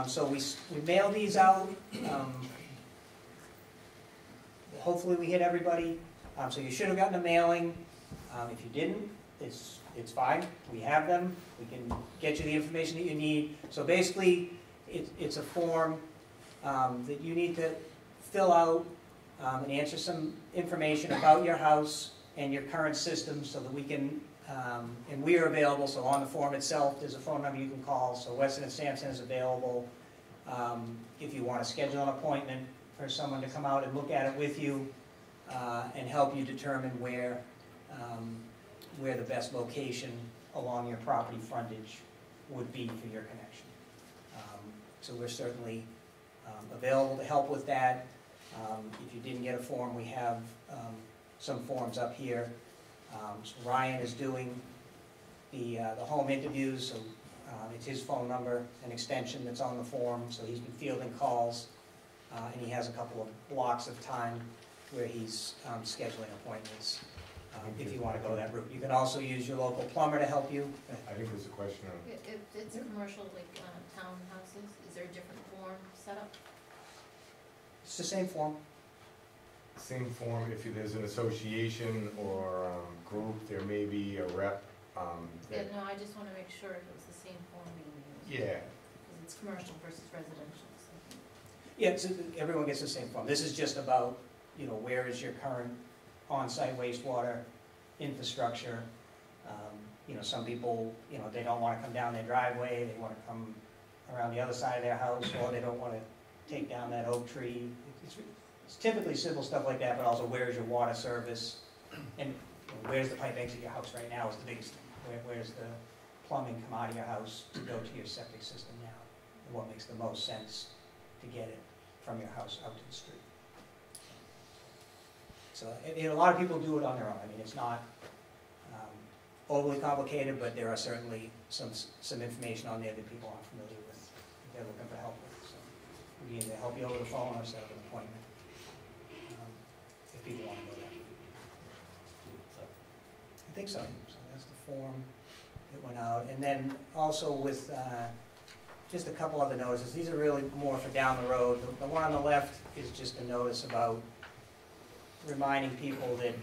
So we mail these out. Hopefully we hit everybody. So you should have gotten a mailing. If you didn't, it's fine. We have them. We can get you the information that you need. So basically, it's a form that you need to fill out and answer some information about your house and your current system so that we can, and we are available. So on the form itself, there's a phone number you can call. So Weston and Sampson is available. If you want to schedule an appointment for someone to come out and look at it with you and help you determine where the best location along your property frontage would be for your connection. So we're certainly available to help with that. If you didn't get a form, we have some forms up here. So Ryan is doing the home interviews, so it's his phone number, an extension that's on the form, so he's been fielding calls, and he has a couple of blocks of time where he's scheduling appointments, if you want to go that route. You can also use your local plumber to help you. I think there's a question of, If it's a commercial, like townhouses, is there a different form set up? It's the same form. same form, if there's an association or group, there may be a rep. Yeah, no, I just want to make sure if it was the same form being used. Yeah, Because it's commercial versus residential, so. Yeah, everyone gets the same form. This is just about, where is your current on-site wastewater infrastructure? Some people, they don't want to come down their driveway, they want to come around the other side of their house, or they don't want to take down that oak tree. It's typically simple stuff like that, but also where is your water service? And where's the pipe exit your house right now is the biggest thing. Where's the plumbing come out of your house to go to your septic system now? And what makes the most sense to get it from your house out to the street? So, and a lot of people do it on their own. I mean, it's not overly complicated, but there are certainly some information on there that people aren't familiar with, that they're looking for help with. So we can either help you over the phone or set up an appointment, if people want to go that route. I think so. So that's the form that went out. And then also with just a couple other notices. These are really more for down the road. The one on the left is just a notice about reminding people that,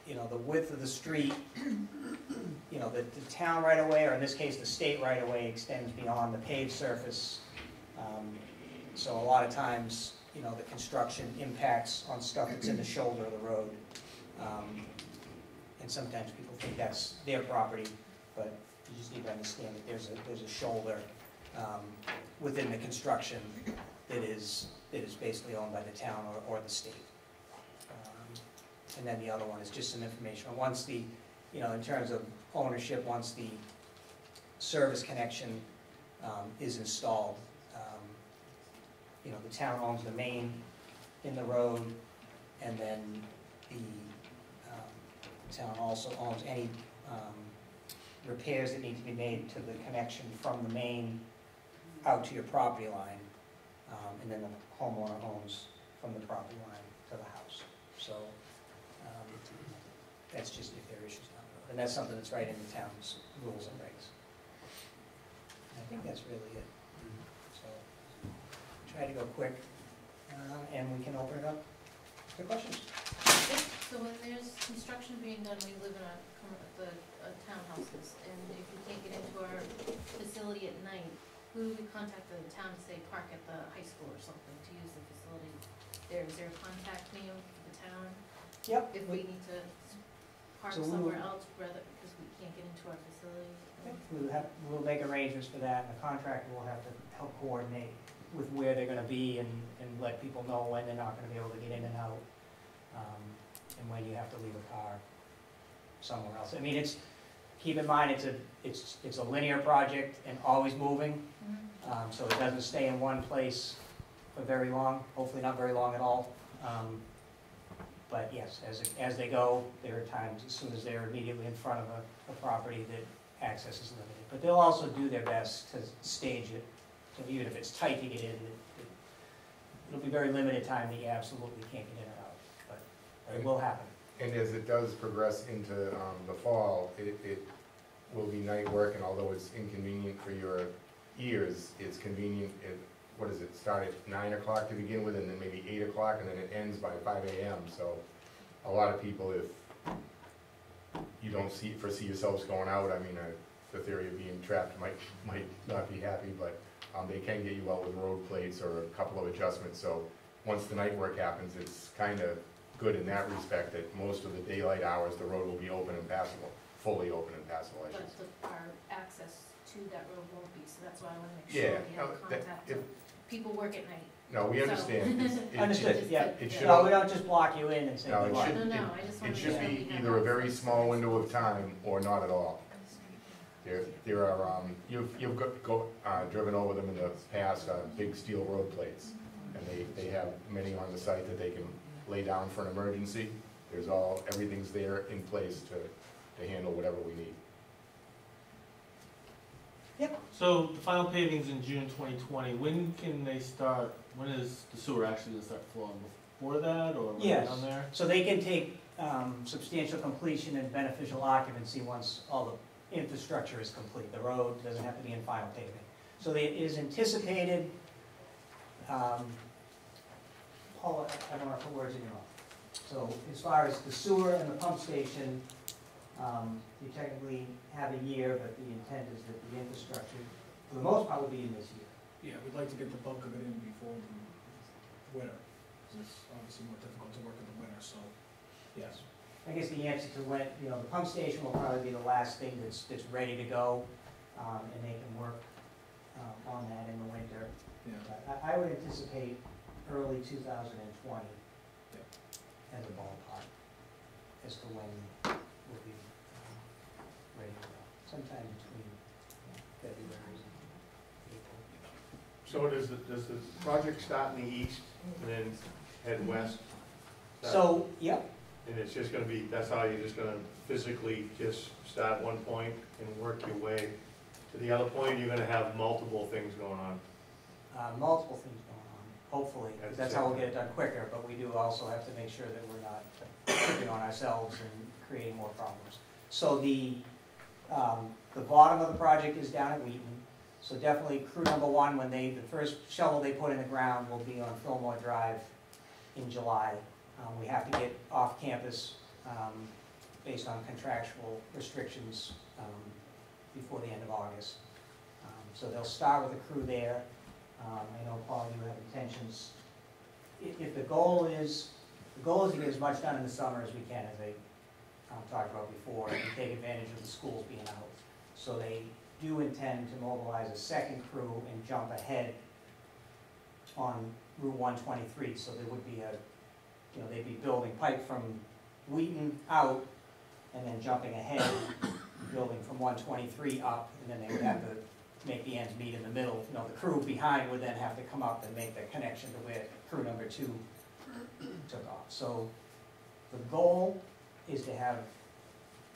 you know, the width of the street, you know, the town right of way, or in this case, the state right of way, extends beyond the paved surface. So a lot of times, you know, the construction impacts on stuff that's in the shoulder of the road. And sometimes people think that's their property, but you just need to understand that there's a shoulder within the construction that is basically owned by the town or the state. And then the other one is just some information. Once the, you know, in terms of ownership, once the service connection is installed, you know, the town owns the main in the road, and then the town also owns any repairs that need to be made to the connection from the main out to your property line, and then the homeowner owns from the property line to the house. So that's just if there are issues down the road. And that's something that's right in the town's rules and regs. And I think that's really it. So try to go quick, and we can open it up to questions. So when there's construction being done, we live in the townhouses, and if you can't get into our facility at night, who do we contact the town to say park at the high school or something to use the facility? Is there a contact name for the town? Yep. If we need to park So somewhere else, rather, because we can't get into our facility? We'll make arrangements for that, and the contractor will have to help coordinate with where they're gonna be and let people know when they're not gonna be able to get in and out, and when you have to leave a car somewhere else. I mean, keep in mind, it's a linear project and always moving, so it doesn't stay in one place for very long, hopefully not very long at all. But yes, as they go, there are times, as soon as they're immediately in front of a property, that access is limited. But they'll also do their best to stage it, so even if it's tight to get in, it'll be very limited time that you absolutely can't get in or out, but it will happen. And as it does progress into the fall, it will be night work, and although it's inconvenient for your ears, it's convenient. What does it start at 9 o'clock to begin with, and then maybe 8 o'clock, and then it ends by 5 a.m. So a lot of people, if you don't foresee yourselves going out, I mean, the theory of being trapped might not be happy, but they can get you out with road plates or a couple of adjustments. So once the night work happens, it's kind of good in that respect, that most of the daylight hours, the road will be open and passable, fully open and passable, I should say. But our access to that road won't be, so that's why I want to make sure we have contact. People work at night. No, we understand. Understood, yeah. It should, No, we don't just block you in and say No, good it luck. should- No, I just want it to should make sure be we have either a very access. small window of time or not at all. There are, you've driven over them in the past, big steel road plates, and they have many on the site that they can lay down for an emergency. Everything's there in place to handle whatever we need. So the final paving's in June 2020. When can they start? When is the sewer actually going to start flowing? Before that, or when Yes. down there? So they can take substantial completion and beneficial occupancy once all the infrastructure is complete. The road doesn't have to be in final paving. So it is anticipated, Paula, I don't want to put words in your mouth. So as far as the sewer and the pump station, you technically have a year, but the intent is that the infrastructure, for the most part, will be in this year. Yeah, we'd like to get the bulk of it in before the winter, 'cause it's obviously more difficult to work in the winter, so, yes. I guess the answer to when, you know, the pump station will probably be the last thing that's ready to go, and they can work on that in the winter. Yeah. But I would anticipate early 2020 as a ballpark, as to when we'll be ready to go, sometime between February and April. So does the project start in the east and then head west? So, yep, And it's just gonna be, that's how you're just gonna physically just start one point and work your way to the other point? You're gonna have multiple things going on? Multiple things going on, hopefully. At the That's same how we'll time. get it done quicker, but we do also have to make sure that we're not tripping on ourselves and creating more problems. So the bottom of the project is down at Wheaton. So definitely crew number one, when the first shovel they put in the ground will be on Fillmore Drive in July. We have to get off campus based on contractual restrictions before the end of August. So they'll start with the crew there. I know, Paul, you have intentions. If the goal is to get as much done in the summer as we can, as I talked about before, and take advantage of the schools being out. So they do intend to mobilize a second crew and jump ahead on Route 123. So there would be they'd be building pipe from Wheaton out and then jumping ahead, building from 123 up, and then they would have to make the ends meet in the middle. The crew behind would then have to come up and make the connection to where crew number 2 took off. So the goal is to have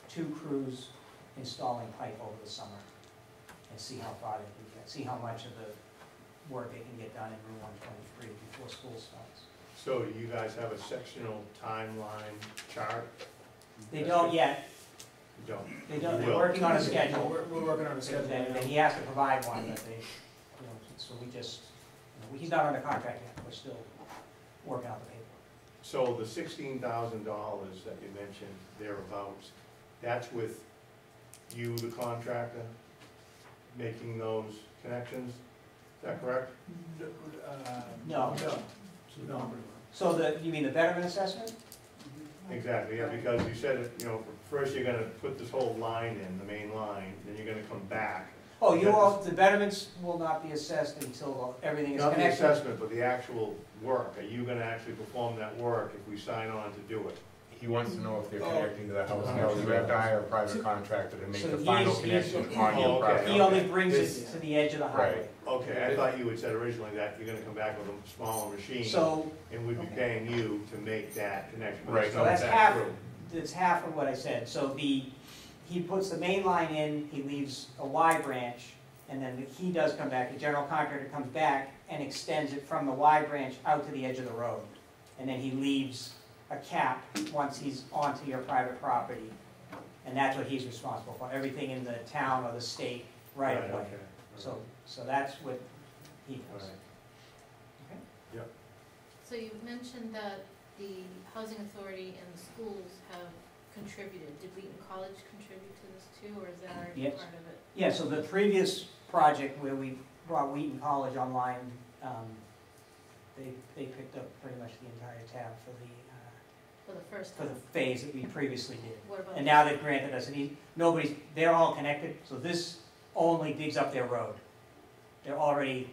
2 crews installing pipe over the summer and see how far they can get, see how much of the work they can get done in Route 123 before school starts. So do you guys have a sectional timeline chart? They don't yet. You don't? They don't. You They're will. working on a schedule. We're working on a schedule. And he has to provide one, but so we just, he's not under contract yet. We're still working out the paperwork. So the $16,000 that you mentioned thereabouts, that's with you, the contractor, making those connections? Is that correct? No. No. So you mean the betterment assessment? Exactly, yeah, because you said, first you're gonna put this whole line in, the main line, then you're gonna come back. Oh, the betterments will not be assessed until everything is Not the connected. assessment, but the actual work. Are you gonna actually perform that work if we sign on to do it? He wants to know if they're Oh. connecting to the house. No, you have to hire a private contractor to make So the final he's- connection he's- on Oh, your okay. property. He only brings it to the edge of the highway. Right. Okay, I thought you had said originally that you're gonna come back with a smaller machine. So, And we'd be Okay. paying you to make that connection. but Right. it's so not that's that half, true. that's half of what I said. So he puts the main line in, he leaves a Y branch, and then he does come back, the general contractor comes back and extends it from the Y branch out to the edge of the road. And then he leaves a cap once he's onto your private property. And that's what he's responsible for, everything in the town or the state right of way. Okay. So that's what he All does. right. So you've mentioned that the housing authority and the schools have contributed. Did Wheaton College contribute to this too, or is that already Yes. part of it? Yeah, so the previous project where we brought Wheaton College online, they picked up pretty much the entire tab for For the first the time? phase that we previously did. What about? And now they've granted us, they're all connected, so this only digs up their road. They're already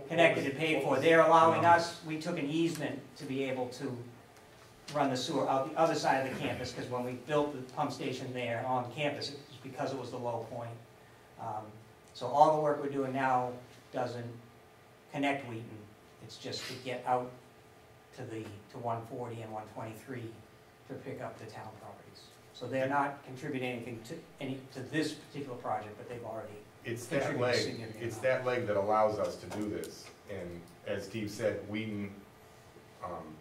connected and paid for. They're allowing us, we took an easement to be able to run the sewer out the other side of the campus, because when we built the pump station there on campus, it was because it was the low point. So all the work we're doing now doesn't connect Wheaton, it's just to get out to 140 and 123 to pick up the town properties. So they're not contributing anything to this particular project, but they've already. It's that Contribute leg, significant it's amount. that leg that allows us to do this. And as Steve said, Wheaton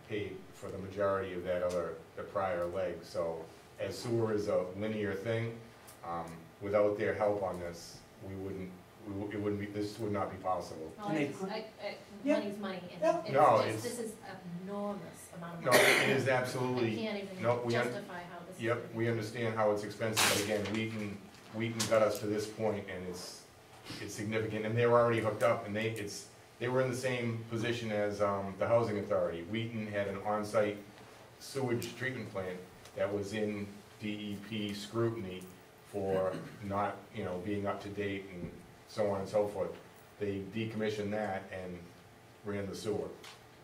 paid for the majority of that the prior leg. So as sewer is a linear thing, without their help on this, this would not be possible. Well, And they Yeah. money's money, Yeah. and No, it's just, it's- this is enormous amount of No, money. it is I absolutely, can't even no, we un- justify how this is. yep, gonna we be. understand how it's expensive, but again, Wheaton got us to this point, and it's significant, and they were already hooked up, and they were in the same position as the housing authority. Wheaton had an on-site sewage treatment plant that was in DEP scrutiny for not, being up to date and so on and so forth. They decommissioned that and ran the sewer.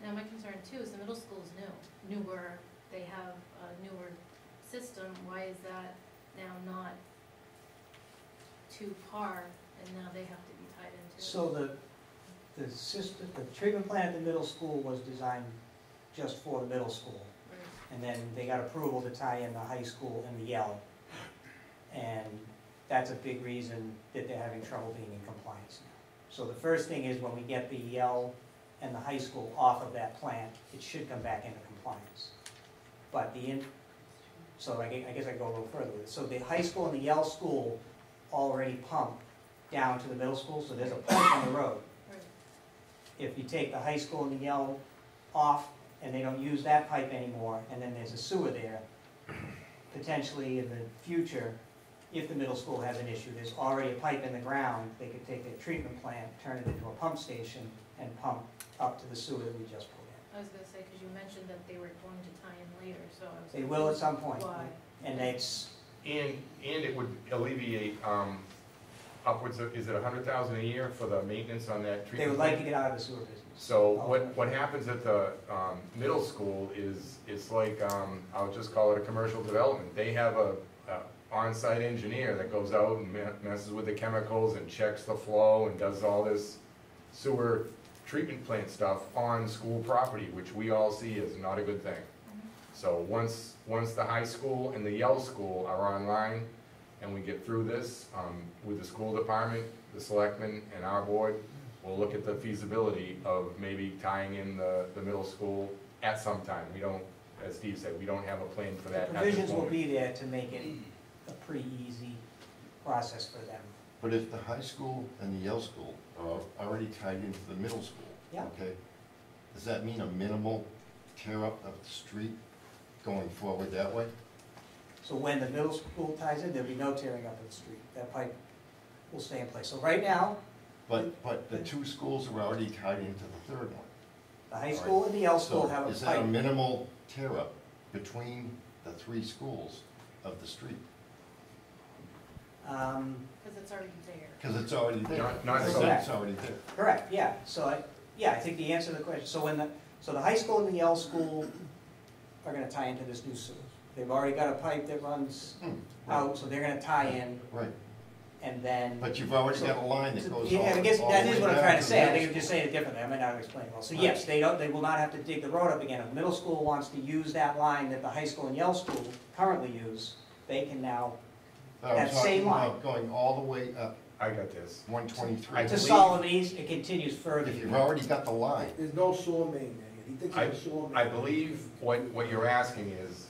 Now, my concern too is the middle school is newer, they have a newer system, why is that now not to par, and now they have to be tied into it? So the treatment plant at the middle school was designed just for the middle school. And then they got approval to tie in the high school and the Yell. And that's a big reason that they're having trouble being in compliance now. So the first thing is when we get the Yell and the high school off of that plant, it should come back into compliance. But so I guess I go a little further with it. So the high school and the Yell school already pump down to the middle school, so there's a pump on the road. Right. If you take the high school and the Yell off and they don't use that pipe anymore, and then there's a sewer there, potentially in the future, if the middle school has an issue, there's already a pipe in the ground, they could take a treatment plant, turn it into a pump station, and pump up to the sewer that we just put in. I was gonna say, because you mentioned that they were going to tie in later, so I was. They will at some point. Why? And it's, And it would alleviate, upwards of, is it $100,000 a year for the maintenance on that treatment? they would like to get out of the sewer business. So what happens at the middle school is, it's like, I'll just call it a commercial development. They have a on-site engineer that goes out and messes with the chemicals and checks the flow and does all this sewer treatment plant stuff on school property, which we all see as not a good thing. So once the high school and the Yell school are online, and we get through this with the school department, the selectmen, and our board, we'll look at the feasibility of maybe tying in the middle school at some time. We don't, as Steve said, we don't have a plan for that at this Provisions will moment. be there to make it a pretty easy process for them. But if the high school and the Yale school are already tied into the middle school, Yeah. okay, does that mean a minimal tear up of the street going forward that way? So when the middle school ties in, there'll be no tearing up of the street. That pipe will stay in place. So right now, But the two schools are already tied into the third one. the high school and the Yale school So have a is that a pipe. minimal tear up between the three schools of the street? Because it's already there. Because it's already there. Not It's so- already there. Correct, yeah. So I think the answer to the question, so the high school and the Yale school are gonna tie into this new sewer. They've already got a pipe that runs out, so they're gonna tie in, Right, and then. but you've already got a line that goes all the Yeah, I guess all that the is way what I'm down trying to the say. I middle think I'm just saying it differently. I might not have explained it well. So yes, they will not have to dig the road up again. If the middle school wants to use that line that the high school and Yale school currently use, they can now, I'm that same talking line. about going all the way up I got this. 123. I to believe- Solomon East, it continues further. If you've already got the line, There's no sewer main there. He thinks there's a sewer main. I believe what you're asking is,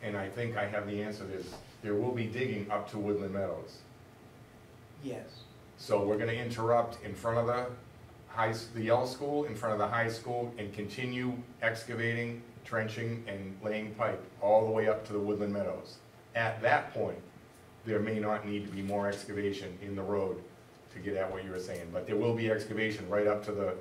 and I think I have the answer, is there will be digging up to Woodland Meadows. Yes. So we're gonna interrupt in front of the Yale school, in front of the high school, and continue excavating, trenching, and laying pipe all the way up to the Woodland Meadows. At that point, there may not need to be more excavation in the road to get at what you were saying, but there will be excavation right up to the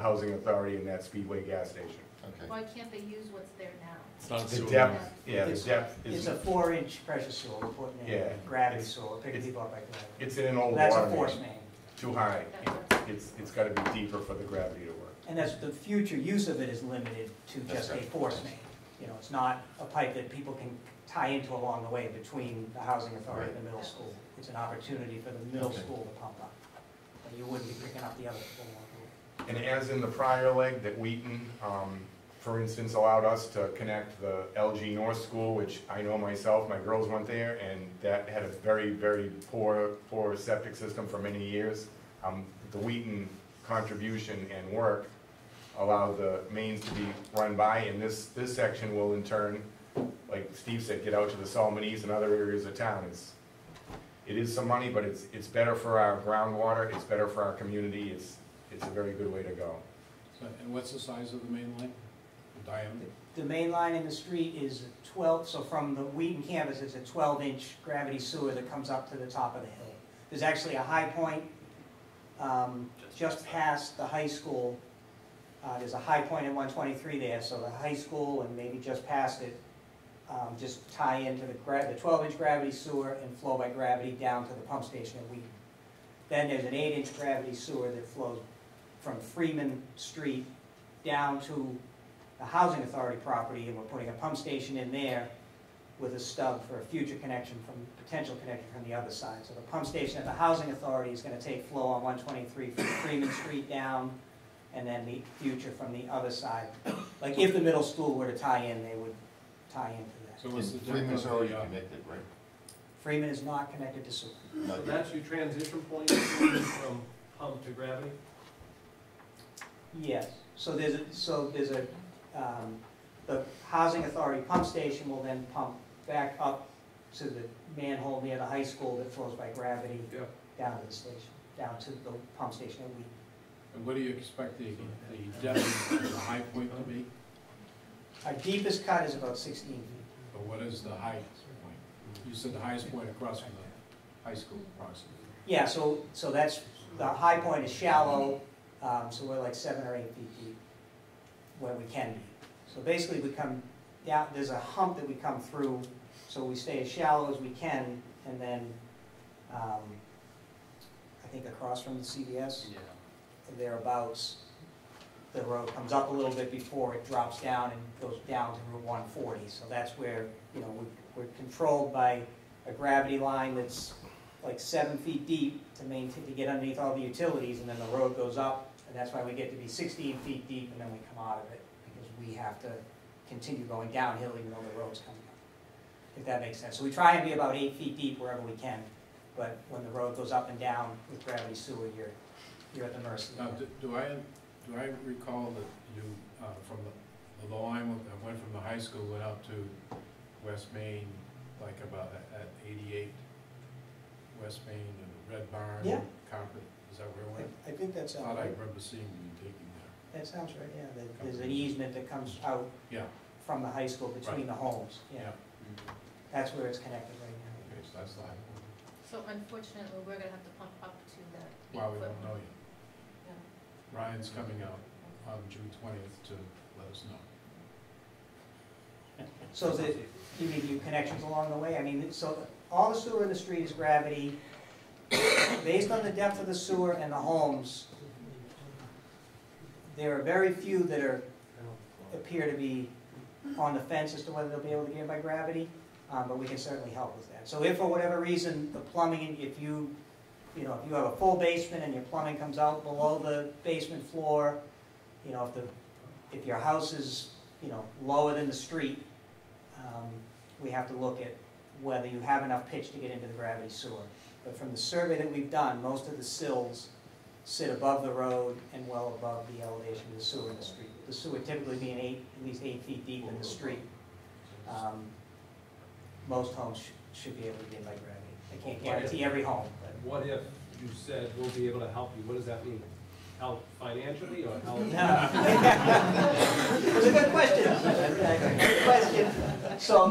housing authority and that Speedway gas station. okay. Why can't they use what's there now? It's not a The sewer. depth, yeah, the It's- depth It's is, a 4-inch pressure sewer we're putting in, Yeah. gravity It's- sewer, picking it's- people up by gravity. it's in an old That's water a force main, main. too high. That's It's gotta be deeper for the gravity to work. And that's, the future use of it is limited to just a right. force main. You know, it's not a pipe that people can tie into along the way between the housing authority and the middle school. It's an opportunity for the middle Okay. school to pump up. And you wouldn't be picking up the other people. And as in the prior leg that Wheaton, for instance, allowed us to connect the LG North School, which I know myself, my girls went there, and that had a very, very poor septic system for many years. The Wheaton contribution and work allowed the mains to be run by, and this section will in turn, like Steve said, get out to the Solomon East and other areas of town. It is some money, but it's better for our groundwater, it's better for our community, it's a very good way to go. And what's the size of the main line? The diameter? The main line in the street is 12, so from the Wheaton campus, it's a 12-inch gravity sewer that comes up to the top of the hill. There's actually a high point just past the high school. There's a high point at 123 there, so the high school and maybe just past it just tie into the 12-inch gravity sewer and flow by gravity down to the pump station at Wheaton. Then there's an 8-inch gravity sewer that flows from Freeman Street down to the housing authority property, and we're putting a pump station in there with a stub for a future connection potential connection from the other side. So the pump station at the housing authority is gonna take flow on 123 from Freeman Street down, and then the future from the other side. Like if the middle school were to tie in, they would tie into that. So what's the depth Freeman's of already the, connected, right? Freeman is not connected to sewer. So that's your transition point from pump to gravity? Yes, so there's a, the housing authority pump station will then pump back up to the manhole near the high school that flows by gravity Yeah. down to the station, down to the pump station that we, and what do you expect the depth of the high point to be? our deepest cut is about 16 feet. But what is the highest point? You said the highest point across from the high school approximately. Yeah, so that's, the high point is shallow, so we're like 7 or 8 feet deep where we can be. So basically we come down, there's a hump that we come through, so we stay as shallow as we can, and then, I think across from the CVS, thereabouts, the road comes up a little bit before it drops down and goes down to Route 140. So that's where, you know, we're controlled by a gravity line that's like 7 feet deep to maintain, to get underneath all the utilities, and then the road goes up, and that's why we get to be 16 feet deep, and then we come out of it, because we have to continue going downhill even though the road's coming up, if that makes sense. So we try and be about 8 feet deep wherever we can, but when the road goes up and down with gravity sewer, you're at the mercy. Now, do I recall that you, from the line that went from the high school, went out to West Main, like about at 88, West Main and Red Barn? Yeah. Carpet, is that where it went? I think that's, I thought I remember seeing you taking there. that sounds right, yeah. There's an easement that comes out Yeah, from the high school between the homes, yeah. yeah. That's where it's connected right now. Okay, so that's the high point. So unfortunately, we're gonna have to pump up to that. Wow, we 8 foot. don't know yet. Yeah. Ryan's coming out on June 20th to let us know. So that, you mean you connections along the way? I mean, so all the sewer in the street is gravity. Based on the depth of the sewer and the homes, there are very few that appear to be on the fence as to whether they'll be able to get in by gravity, but we can certainly help with that. So if for whatever reason the plumbing, if you have a full basement and your plumbing comes out below the basement floor, if your house is, lower than the street, we have to look at whether you have enough pitch to get into the gravity sewer. But from the survey that we've done, most of the sills sit above the road and well above the elevation of the sewer in the street. The sewer typically being at least 8 feet deep in the street. Most homes should be able to get by gravity. I can't guarantee every home, but. What if you said we'll be able to help you? What does that mean? Help financially or help? No. It's a good question. Good question. So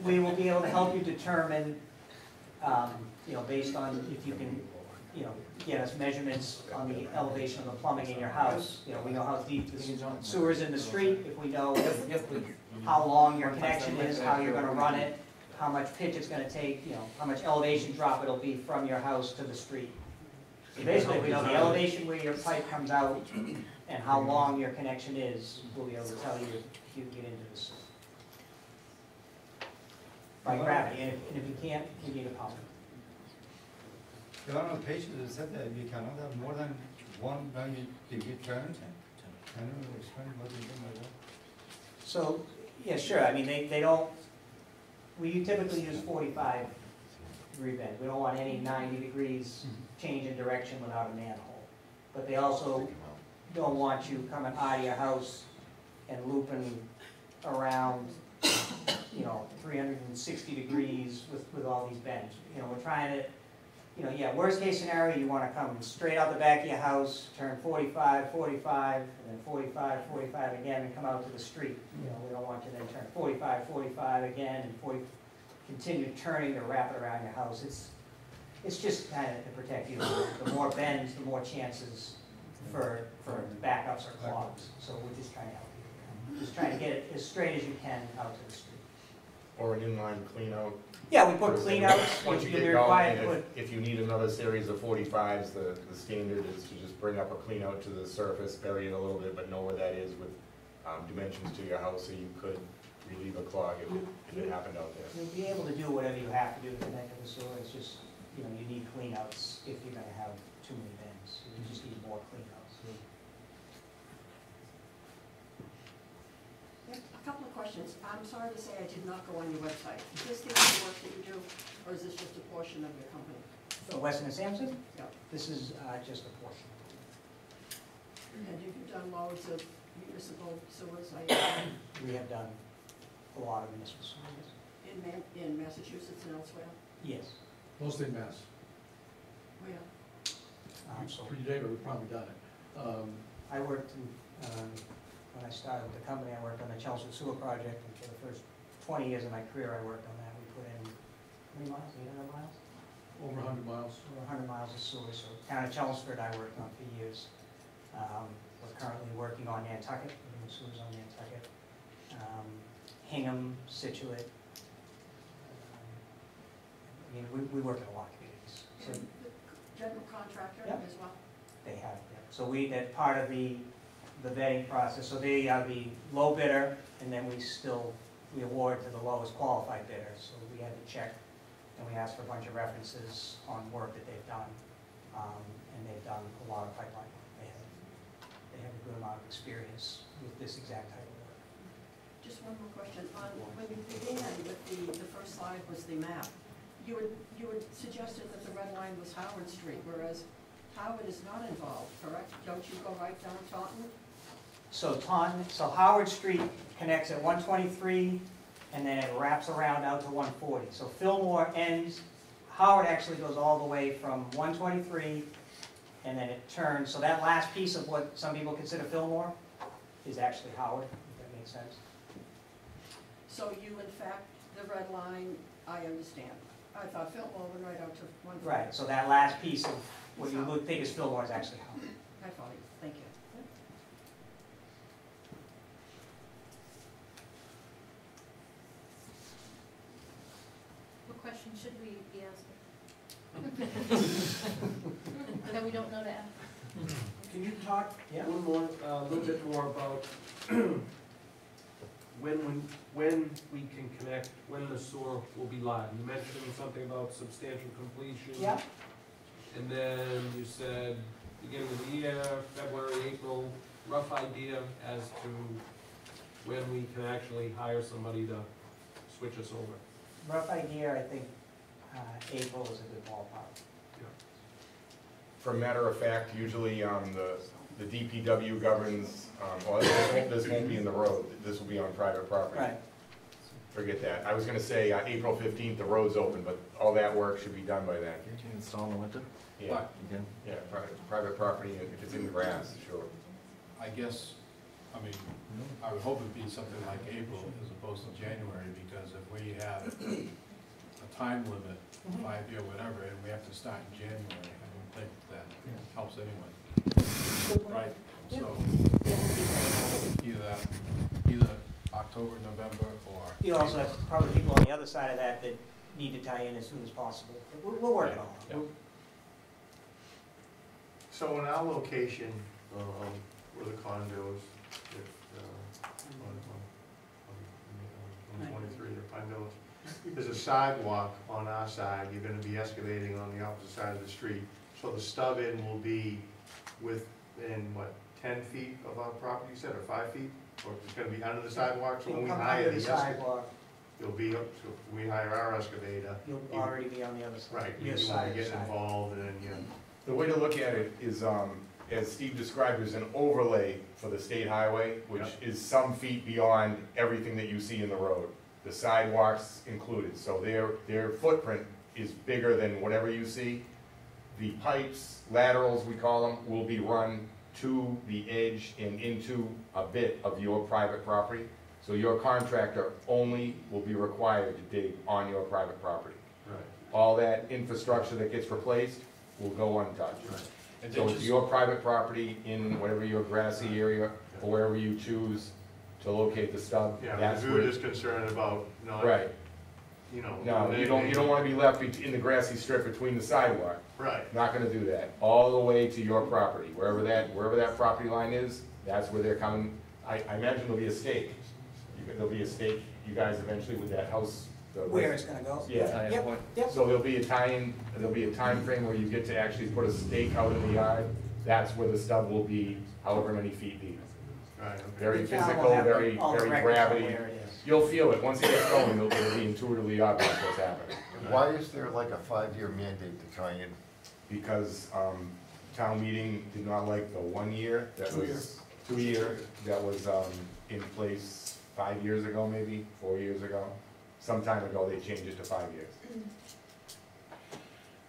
we will be able to help you determine, based on if you can, get us measurements on the elevation of the plumbing in your house. We know how deep the sewer is in the street. If we know how long your connection is, how you're going to run it, how much pitch it's going to take, how much elevation drop it'll be from your house to the street. So basically, we know the elevation where your pipe comes out and how long your connection is, we'll be able to tell you if you can get into the sewer. By gravity, and if you can't, you need a pump. There are no pages that said that we cannot have more than 190-degree turn. Can you explain what you mean by that? So, yeah, sure, I mean, they don't, we typically use 45-degree bends. We don't want any 90 degrees change in direction without a manhole. But they also don't want you coming out of your house and looping around, 360 degrees with all these bends. We're trying to, worst case scenario, you want to come straight out the back of your house, turn 45, 45, and then 45, 45 again, and come out to the street. We don't want you to then turn 45, 45 again, and continue turning to wrap it around your house. It's just kind of to protect you. The more bends, the more chances for backups or clogs. So we're just trying to help you. Just trying to get it as straight as you can out to the street. Or an inline clean out. Yeah, we put clean outs. Once you get going, and if you need another series of 45s, the standard is to just bring up a clean out to the surface, bury it a little bit, but know where that is with dimensions to your house, so you could relieve a clog if it happened out there. You'll be able to do whatever you have to do to connect to the sewer. It's just, you need clean outs if you're going to have too many bends. You just need more clean outs. questions. I'm sorry to say I did not go on your website. Is this the only work that you do, or is this just a portion of your company? So Weston and Sampson, Yep. this is just a portion. And have you done loads of municipal sewers, We have done a lot of municipal service. in Massachusetts and elsewhere? Yes. Mostly Mass. Where? So For you, David, we've probably done it. I worked in, when I started the company, I worked on the Chelmsford Sewer Project, and for the first 20 years of my career, I worked on that. We put in, how many miles, 800 miles? Over 100 miles. Over 100 miles of sewer, so town of Chelmsford I worked on for years. We're currently working on Nantucket, we're doing sewers on Nantucket. Hingham, Situate. I mean, we work in a lot of communities. So And the general contractor Yep. as well? they have, yeah. So we, that part of the vetting process, so they are the low bidder, and then we award to the lowest qualified bidder. So we had to check, and we asked for a bunch of references on work that they've done. And they've done a lot of pipeline work. They have a good amount of experience with this exact type of work. Just one more question. When you began with the first slide was the map, you had suggested that the red line was Howard Street, whereas Howard is not involved, correct? Don't you go right down Taunton? So Howard Street connects at 123, and then it wraps around out to 140. So Fillmore ends, Howard actually goes all the way from 123, and then it turns, so that last piece of what some people consider Fillmore is actually Howard, if that makes sense. So you, in fact, the red line, I understand. I thought Fillmore went right out to 140. Right, so that last piece of what you would think is Fillmore is actually Howard. I follow you. Thank you. What question should we be asking? That we don't know to ask? Can you talk Yeah. one more, a little bit more about when we can connect, when the sewer will be live? You mentioned something about substantial completion. Yeah. And then you said beginning of the year, February, April, rough idea as to when we can actually hire somebody to switch us over. Rough idea, I think April is a good ballpark. For a matter of fact, usually the DPW governs, well, this won't be in the road, this will be on private property. Right. Forget that. I was gonna say April 15th, the road's open, but all that work should be done by then. Can't you install in the winter? Yeah, You can? yeah, private property, if it's in the grass, sure. I guess, I mean, I would hope it'd be something like April as opposed to January, because if we have a time limit, 5-year, whatever, and we have to start in January, I don't think that helps anyone. Right, so either October, November, or. You also have probably people on the other side of that that need to tie in as soon as possible. We're working on it. Yeah. So in our location, where the condos, on 23 at Pine Village, there's a sidewalk on our side, you're gonna be excavating on the opposite side of the street. So the stub in will be within, what, 10 feet of our property, you said, or 5 feet? Or it's gonna be under the sidewalk, so when You'll we come hire under the the excavator, sidewalk, you'll be, so we hire our excavator, you'll already be on the other side. right, you Your want side to of the get sidewalk. involved, and then, you The way to look at it is, as Steve described, there's an overlay for the state highway, which is some feet beyond everything that you see in the road. The sidewalks included, so their footprint is bigger than whatever you see. The pipes, laterals we call them, will be run to the edge and into a bit of your private property. So your contractor only will be required to dig on your private property. right. All that infrastructure that gets replaced will go untouched. And So then it's just- your private property in whatever your grassy area, or wherever you choose to locate the stub. Yeah, That's we were where, just concerned about not, right, you know. no, you don't wanna be left in the grassy strip between the sidewalk. Right, Not gonna do that, all the way to your property, wherever that property line is, that's where they're coming. I imagine there'll be a stake, there'll be a stake, you guys eventually with that house. Where it's gonna go? Yeah. Tie-in Yep, point. yep. So there'll be a time frame where you get to actually put a stake out in the yard, that's where the stub will be, however many feet deep. right, okay. Very The town will physical, have very, all the very records on gravity. where it is. you'll feel it, once it gets going, it'll be intuitively obvious what's happening. Why is there like a 5-year mandate to tie in? Because, town meeting did not like the 1 year, that was, 2 year, that was, in place 5 years ago, maybe, 4 years ago. Some time ago, they changed it to 5 years.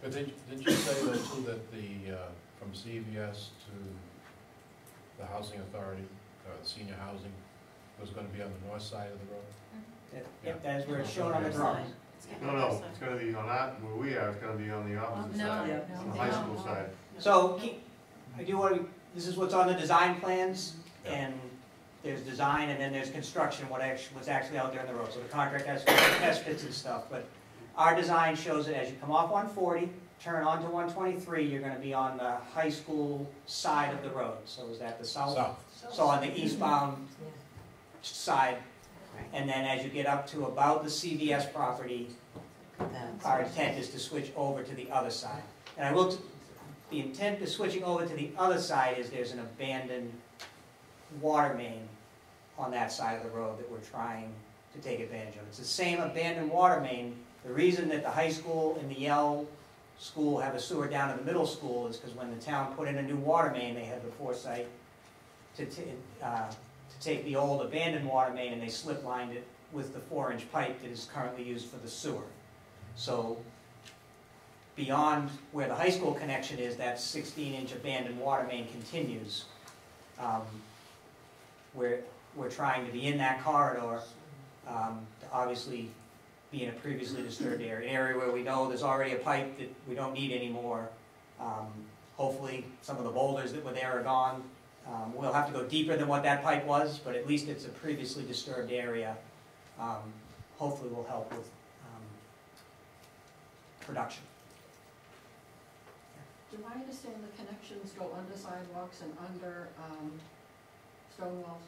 But didn't you say though too that the, from CVS to the housing authority, senior housing, was gonna be on the north side of the road? Yep, that is where it's shown on the drawing. No, it's gonna be on that, where we are, it's gonna be on the opposite side, on the high school side. So, I do want to, this is what's on the design plans, and there's design and then there's construction, what's actually out there on the road. So the contract has test pits and stuff, but our design shows that as you come off 140, turn onto 123, you're gonna be on the high school side of the road. So is that the south? South. So on the eastbound side, and then as you get up to about the CVS property, our intent is to switch over to the other side. And I will, the intent of switching over to the other side is there's an abandoned water main on that side of the road that we're trying to take advantage of. It's the same abandoned water main. The reason that the high school and the Yale school have a sewer down in the middle school is because when the town put in a new water main, they had the foresight to take the old abandoned water main and they slip lined it with the 4-inch pipe that is currently used for the sewer. So beyond where the high school connection is, that 16-inch abandoned water main continues. We're trying to be in that corridor to obviously be in a previously disturbed area, an area where we know there's already a pipe that we don't need anymore. Hopefully some of the boulders that were there are gone. We'll have to go deeper than what that pipe was, but at least it's a previously disturbed area. Hopefully will help with production. Do I understand the connections go under sidewalks and under stone walls?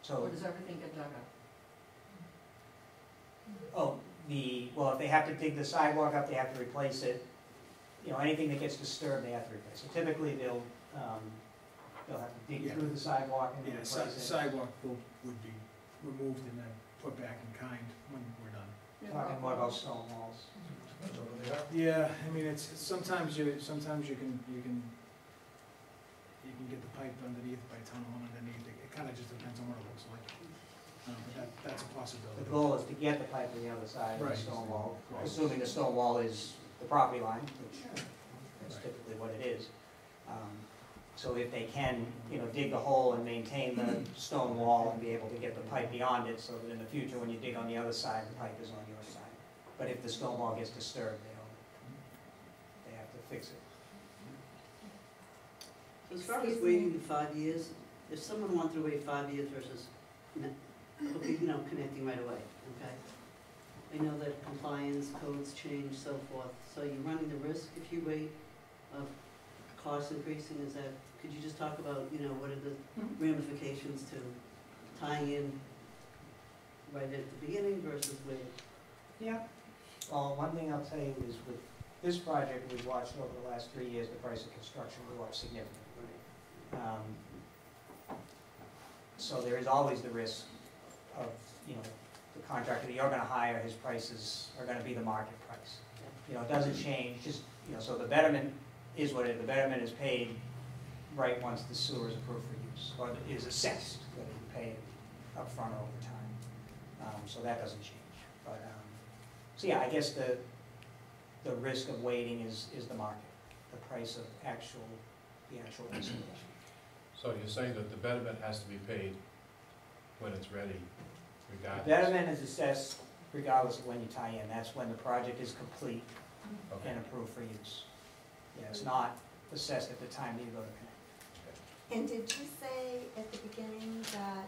So, Or does everything get dug up? oh, well, if they have to dig the sidewalk up, they have to replace it. You know, anything that gets disturbed, they have to replace. So typically, they'll have to dig through the sidewalk and replace it. Sidewalk would be removed and then put back in kind when we're done. Talking more about stone walls. Yeah, I mean, it's, sometimes you can get the pipe underneath by tunneling underneath. It kind of just depends on what it looks like. But that's a possibility. The goal is to get the pipe on the other side of the Right. stone wall, assuming the stone wall is the property line, which is typically what it is. So if they can, dig the hole and maintain the stone wall and be able to get the pipe beyond it, so that in the future, when you dig on the other side, the pipe is on your side. But if the stone wall gets disturbed, they have to fix it. As far as waiting the 5 years, if someone wants to wait 5 years versus, connecting right away, okay? I know that compliance codes change, so forth, so you're running the risk if you wait of cost increasing, could you just talk about, what are the ramifications to tying in right at the beginning versus waiting? Yeah. Well, one thing I'll tell you is with this project, we've watched over the last 3 years, the price of construction go up significantly. So there is always the risk of, the contractor that you're gonna hire, his prices are gonna be the market price. It doesn't change, so the betterment is what it is. The betterment is paid right once the sewer is approved for use, or is assessed, whether you pay it upfront or over time. So that doesn't change. But, so yeah, I guess the risk of waiting is the market, the price of the actual installation. So you're saying that the betterment has to be paid when it's ready, The regardless? betterment is assessed regardless of when you tie in. That's when the project is complete Okay. and approved for use. Yeah, it's not assessed at the time that you go to connect. And did you say at the beginning that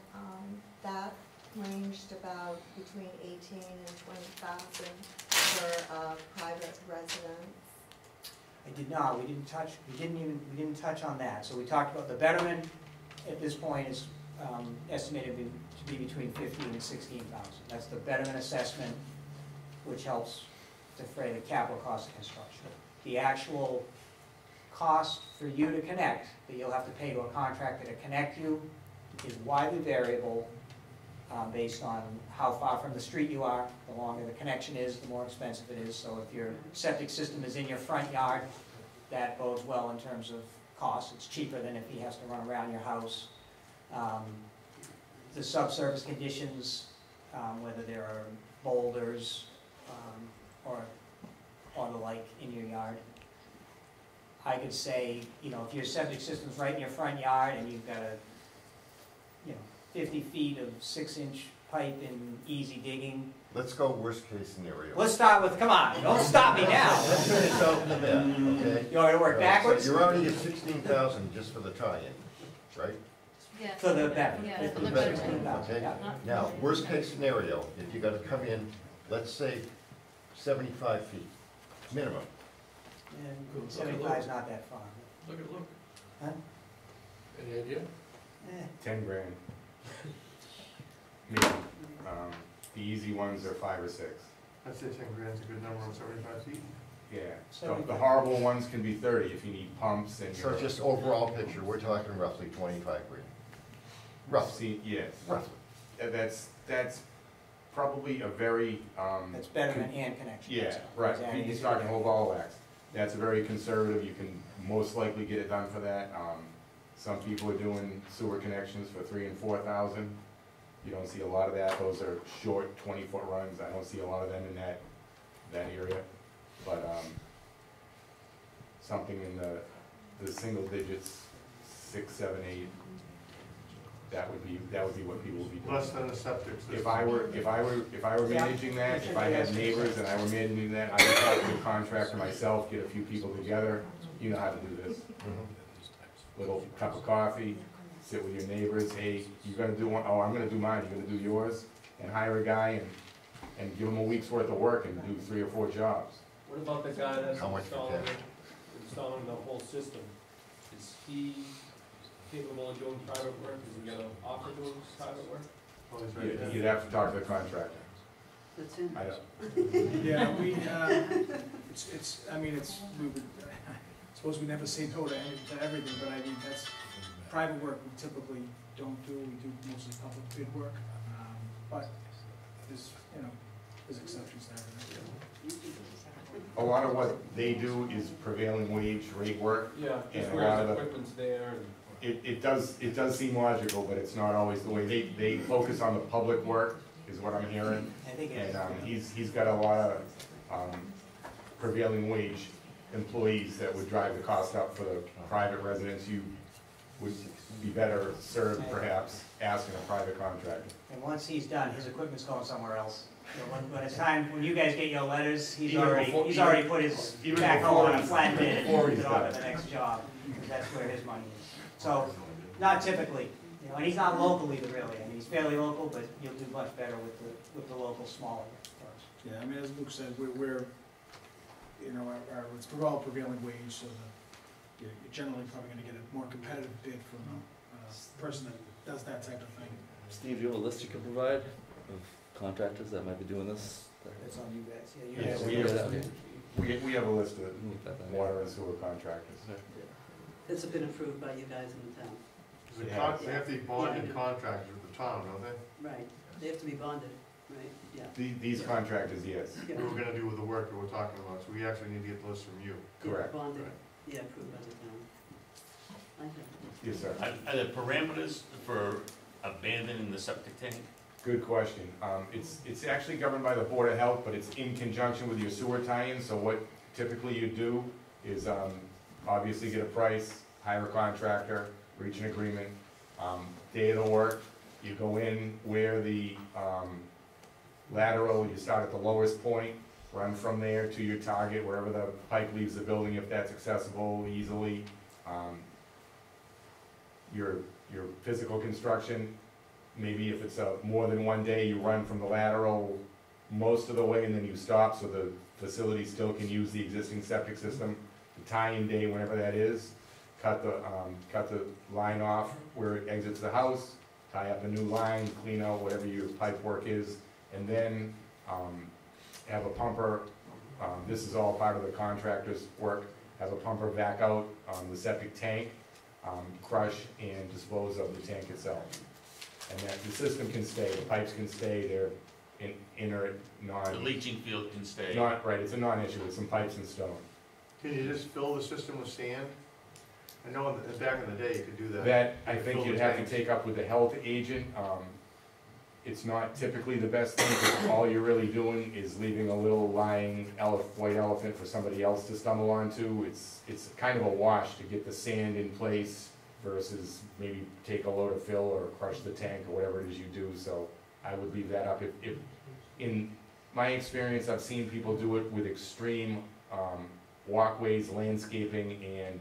that ranged about between 18 and 20,000 for private residence? I did not. We didn't touch on that. So we talked about the betterment at this point is estimated to be between 15 and 16,000. That's the betterment assessment, which helps defray the capital cost of construction. The actual cost for you to connect, that you'll have to pay to a contractor to connect you, is widely variable based on how far from the street you are. The longer the connection is, the more expensive it is. So if your septic system is in your front yard, that bodes well in terms of cost. It's cheaper than if he has to run around your house. The subsurface conditions, whether there are boulders or the like in your yard. I could say, you know, if your septic system's right in your front yard and you've got 50 feet of 6-inch pipe in easy digging. Let's go worst case scenario. Let's start with, come on, don't stop me now. Let's finish out in the back, okay? You want me to work backwards? So you're already at 16,000 just for the tie-in, right? Yeah. For the better. Yeah, For the better. bedroom, okay? Yeah. Now, worst case scenario, if you gotta come in, let's say 75 feet, minimum. And 75 is not that far. Look at Luke. Huh? Any idea? 10 grand. Maybe. The easy ones are 5 or 6. I'd say 10 grand's a good number on 75 feet. Yeah. The horrible ones can be 30 if you need pumps and. So just overall picture, we're talking roughly 25 grand. Roughly. Yes. Roughly. That's probably a very. That's better than hand connection. Yeah, right. He's talking whole ball wax. That's a very conservative. You can most likely get it done for that. Some people are doing sewer connections for 3,000 and 4,000. You don't see a lot of that. Those are short 20-foot runs. I don't see a lot of them in that area. But something in the single digits, 6, 7, 8. That would be what people would be doing. Less than a septic system. If I were managing that, if I had neighbors and I were managing that, I would talk to the contractor myself, get a few people together. You know how to do this. Little cup of coffee, sit with your neighbors. Hey, you gonna do one? Oh, I'm gonna do mine. You gonna do yours? And hire a guy and give him a week's worth of work and do 3 or 4 jobs. What about the guy that's How much for installing the whole system? Is he capable of doing private work? Is he gonna offer doing private work? Oh, he's right there. You'd have to talk to the contractor. That's him. I don't. Yeah, we would, suppose we never say no to everything, but I mean, that's, private work we typically don't do, we do mostly public bid work, but there's, there's exceptions there. A lot of what they do is prevailing wage rate work. Yeah, And just a where lot the of the- equipment's there and. It does seem logical, but it's not always the way. They focus on the public work, is what I'm hearing. I think And it's, he's got a lot of prevailing wage employees that would drive the cost up for the private residents. You would be better served perhaps asking a private contractor. and once he's done, his equipment's going somewhere else. When it's time, when you guys get your letters, he's Even already put his backhoe on a flatbed and moved it on to the next job, because that's where his money is. So, not typically, and he's not local either really. I mean, he's fairly local, but you'll do much better with the local smaller firms. Yeah, I mean, as Luke said, we're it's all prevailing wage, so you're generally probably gonna get a more competitive bid from a person that does that type of thing. Steve, do you have a list you can provide of contractors that might be doing this? It's on you guys, Yes, we have a list of water and sewer contractors. It's been approved by you guys in the town. They have to be bonded contractors with the town, don't they? Right, they have to be bonded, right? Yeah. These contractors, yes. We were gonna do with the work that we're talking about, so we actually need to get the list from you. Correct. Yeah, bonded, Right. yeah, approved by the town. I think. Yes, sir. Are there parameters for abandoning the septic tank? Good question. It's actually governed by the Board of Health, but it's in conjunction with your sewer tie-in. So what typically you do is obviously get a price, hire a contractor, reach an agreement. Day of the work, you go in where the lateral, you start at the lowest point, run from there to your target, wherever the pipe leaves the building, if that's accessible easily. Your physical construction, maybe if it's more than one day, you run from the lateral most of the way and then you stop so the facility still can use the existing septic system. The tie-in day, whenever that is, cut the line off where it exits the house, tie up a new line, clean out whatever your pipe work is, and then have a pumper, this is all part of the contractor's work, have a pumper back out the septic tank, crush and dispose of the tank itself. And that the system can stay, the pipes can stay, they're inert, The leaching field can stay. right, it's a non-issue, it's some pipes and stone. Can you just fill the system with sand? I know back in the day you could do that. That, I You could think fill you'd the have to tanks. take up with the health agent. It's not typically the best thing, because all you're really doing is leaving a little lying white elephant for somebody else to stumble onto. It's kind of a wash to get the sand in place versus maybe take a load of fill or crush the tank or whatever it is you do, so I would leave that up. If in my experience, I've seen people do it with extreme walkways, landscaping, and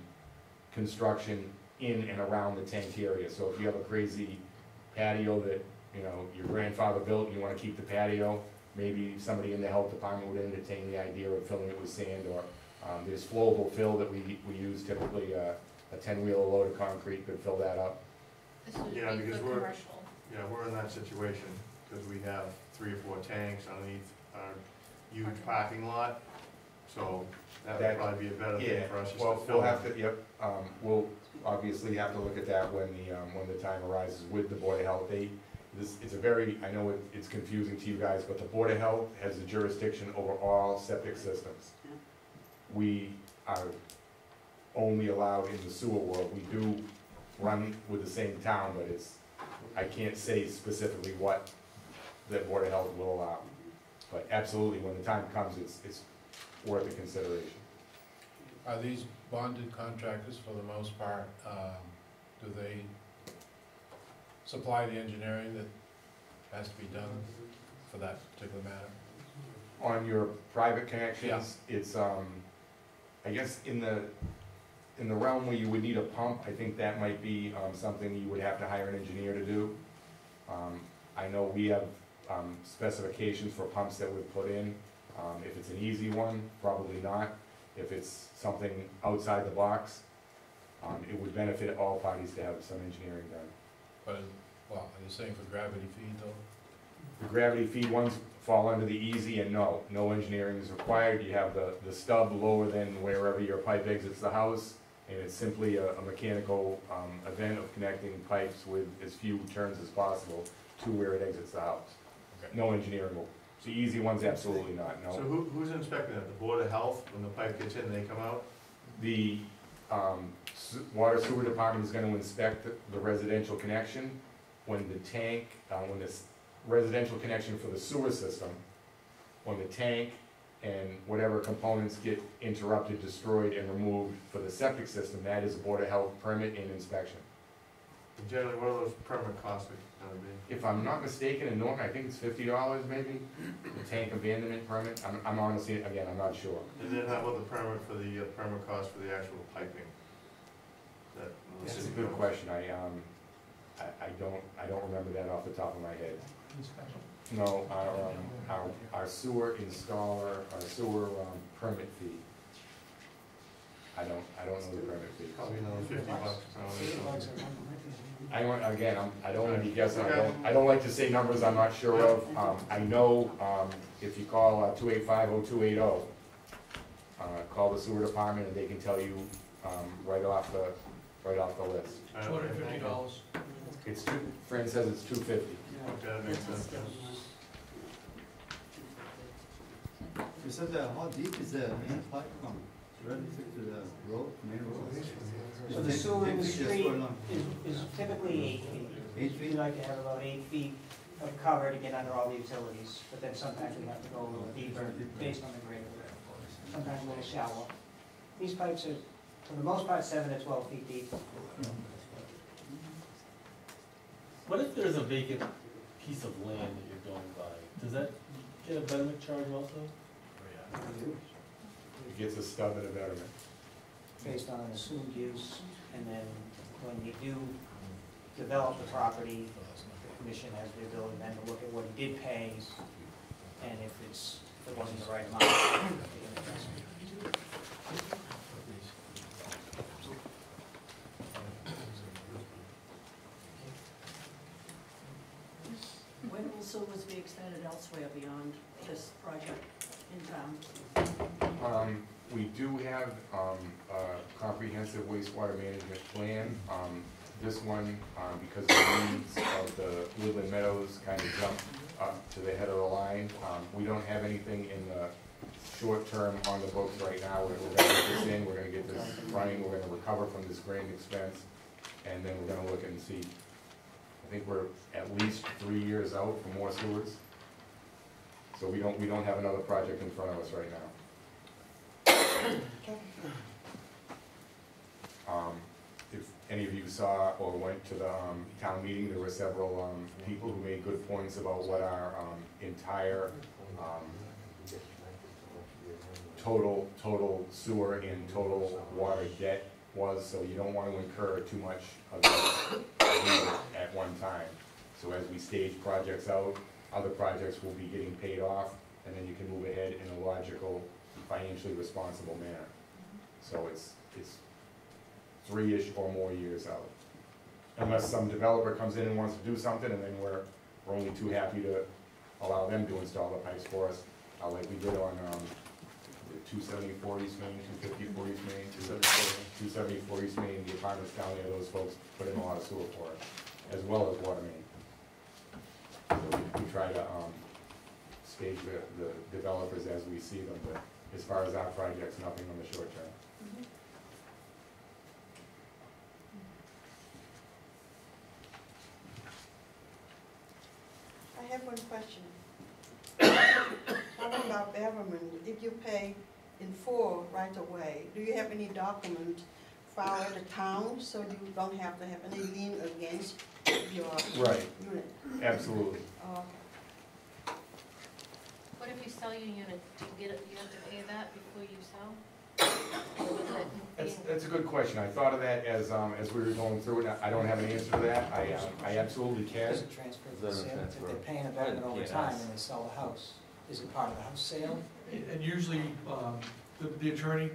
construction in and around the tank area. So if you have a crazy patio that, you know, your grandfather built and you wanna keep the patio, maybe somebody in the health department would entertain the idea of filling it with sand, or there's flowable fill that we use typically, a 10-wheeler load of concrete could fill that up. This would Yeah, be because for we're- commercial. Yeah, we're in that situation, because we have 3 or 4 tanks underneath our huge parking lot, so that would probably be a better thing for us, just to Well, fill we'll it. have to, yep, we'll obviously have to look at that when the time arises with the Board of Health. It's a very, I know it's confusing to you guys, but the Board of Health has the jurisdiction over all septic systems. Yeah. We are only allowed in the sewer world. We do run with the same town, but I can't say specifically what the Board of Health will allow. But absolutely, when the time comes, it's worth a consideration. Are these bonded contractors for the most part? Do they supply the engineering that has to be done for that particular matter? On your private connections, it's, I guess in the realm where you would need a pump, I think that might be, something you would have to hire an engineer to do. I know we have, specifications for pumps that we've put in. If it's an easy one, probably not. If it's something outside the box, it would benefit all parties to have some engineering done. But, well, are you saying for gravity feed though? The gravity feed ones fall under the easy, and no engineering is required. You have the stub lower than wherever your pipe exits the house, and it's simply a mechanical event of connecting pipes with as few turns as possible to where it exits the house. Okay. No engineering will. The easy ones, absolutely not, So no. who's inspecting it? The Board of Health, when the pipe gets in, they come out? The water sewer department is gonna inspect the residential connection. When the tank, when this residential connection for the sewer system, when the tank and whatever components get interrupted, destroyed, and removed for the septic system, that is a Board of Health permit and inspection. And generally, what are those permit costs gonna be? If I'm not mistaken, in Norton, I think it's $50 maybe, the tank abandonment permit. I'm honestly, again, I'm not sure. And then how about the permit for the, permit cost for the actual piping? That- That's a good question. I don't remember that off the top of my head. No, our sewer installer, our sewer permit fee. I don't know the permit fee. Probably another $50 probably. I don't wanna be guessing, I don't like to say numbers I'm not sure of. I know, if you call 285-0280, call the sewer department and they can tell you, right off the list. $250. It's Fran says it's $250. Okay, that makes sense. You said how deep is the main pipe from? Relative to the road, main road? So the sewer in the street is typically 8 feet. 8 feet? We like to have about 8 feet of cover to get under all the utilities, but then sometimes we have to go a little deeper based on the grade. Sometimes a little shallow. These pipes are, for the most part, 7 to 12 feet deep. What if there's a vacant piece of land that you're going by? Does that get a betterment charge also? It gets a stub and a betterment. Based on assumed use, and then when you do develop the property, the commission has the ability then to look at what he did pay, and if it wasn't the right amount. When will sewers be extended elsewhere beyond this project in town? We do have a comprehensive wastewater management plan. this one, because the needs of the Woodland Meadows kind of jump up to the head of the line. We don't have anything in the short term on the books right now. We're gonna get this in, we're gonna get this running, we're gonna recover from this grand expense, and then we're gonna look and see. I think we're at least 3 years out for more sewers. So we don't have another project in front of us right now. If any of you saw or went to the town meeting, there were several people who made good points about what our entire total sewer and total water debt was, so you don't want to incur too much of that at one time. So as we stage projects out, other projects will be getting paid off, and then you can move ahead in a logical, financially responsible manner. So it's 3-ish or more years out. Unless some developer comes in and wants to do something, and then we're only too happy to allow them to install the pipes for us, like we did on the 274 East Main, 254 East Main, 274 East Main, the apartments down there, those folks put in a lot of sewer for it, as well as water main. So we try to stage the developers as we see them, but as far as our projects, nothing on the short term. I have one question. Talking about Beverman, if you pay in full right away, do you have any document filed at the town so you don't have to have any lien against your Right. unit? Absolutely. Oh, okay. What if you sell your unit, do you get it, you have to pay that before you sell? Or would that be- That's a good question. I thought of that as we were going through it. I don't have an answer to that. I absolutely can. Does it transfer to the sale? If they're paying it back over time and they sell the house, is it part of the house sale? And usually, the attorney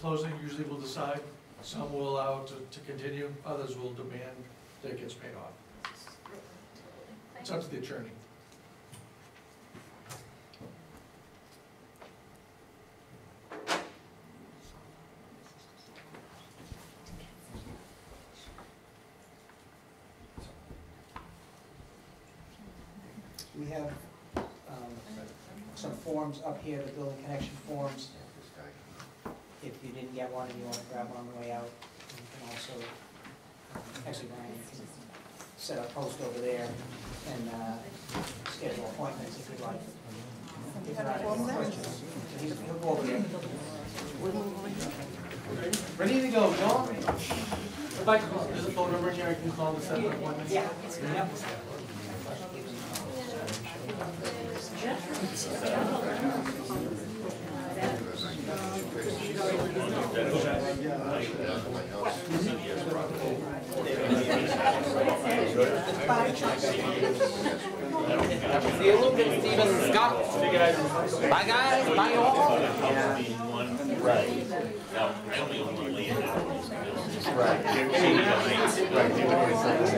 closing usually will decide. Some will allow it to continue, others will demand that it gets paid off. It's up to the attorney. We have some forms up here, the building connection forms. If you didn't get one and you want to grab one on the way out, you can also, actually Brian, you can set a post over there and schedule appointments if you'd like. If there are any more questions, he'll go over there. Ready to go, John? If I call, there's a phone number here, I can call the set appointments? Yeah. Yep. See you, Lucas, Steven, Scott. Bye, guys. Bye, all. Right.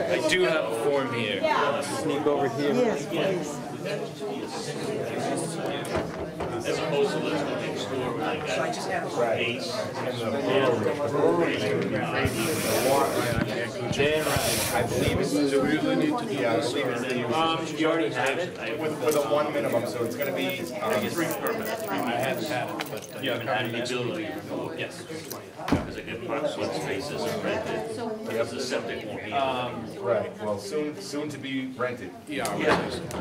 I do have a form here. Sneak over here. Yes, please. As opposed to let's go next door where I got Right. And the brewery, they would be crazy with the water. I believe it's, so we usually need to be, I believe it's you already have it? with a 1 minimum, so it's gonna be, 3 permits. I haven't had it, but. You haven't had any building? Yes. Because I get park sweat spaces and rented, because the septic won't be. right, well, soon to be rented. Yeah. All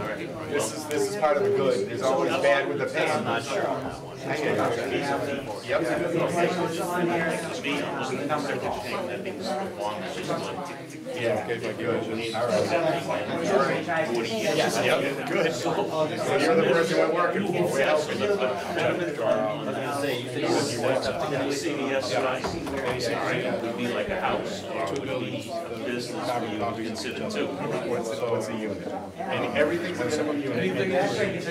right. This is part of the good. There's always bad with the pan. I'm not sure on that one. I get it. Yep. To me, I'm looking at the septic tank, that means as long as it's like. Yeah, good. All right. What do you get? Yep, good. So you're the person we're working for, we're helping you. CVS size, would be like a house, or would it be a business where you would consider two? What's a unit? And everything's in a single unit. Anything else, you can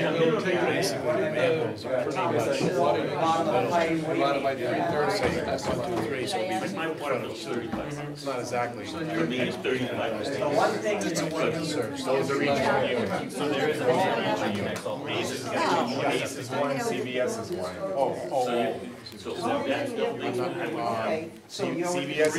take it, basically, the manholes are pretty much. divided by 330, that's 123, so it'd be. My water bill's 35 cents. It's not exactly. For me, it's 35 cents. It's a one conserve. Those are regional units. So there is a regional unit. Base is Base is one, CVS is one. So that's Okay, so you're. CVS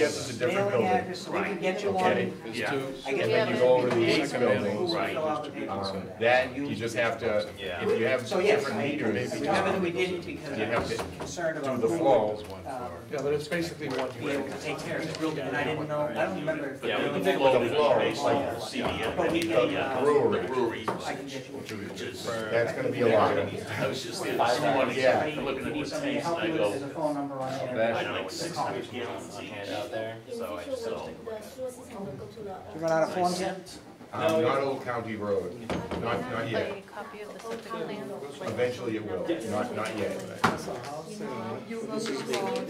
is a different building. Mailing address, so we can get you Okay. one. Yeah. I get And then you go over to the east building. Right. Fill out the paperwork. That, you just have to, if you have So yes, different meters, remember that we didn't because you I have was to concerned do about the who flow. Yeah, but it's basically one be able to take care of it, and I didn't know, I don't remember. if Yeah, the with building the flow, had- with the base, like CVS, But we the can, brewery. I can get you. which is. That's gonna be a lot. I was just there this morning, Yeah. I'm looking at Need what somebody to tanks, help and I you with, go, there's a phone number on there. I know, like 600 gallons each. out there, so I just. You run out of forms yet? Not Old County Road, not yet. A copy of the septic plan. Eventually it will, not yet.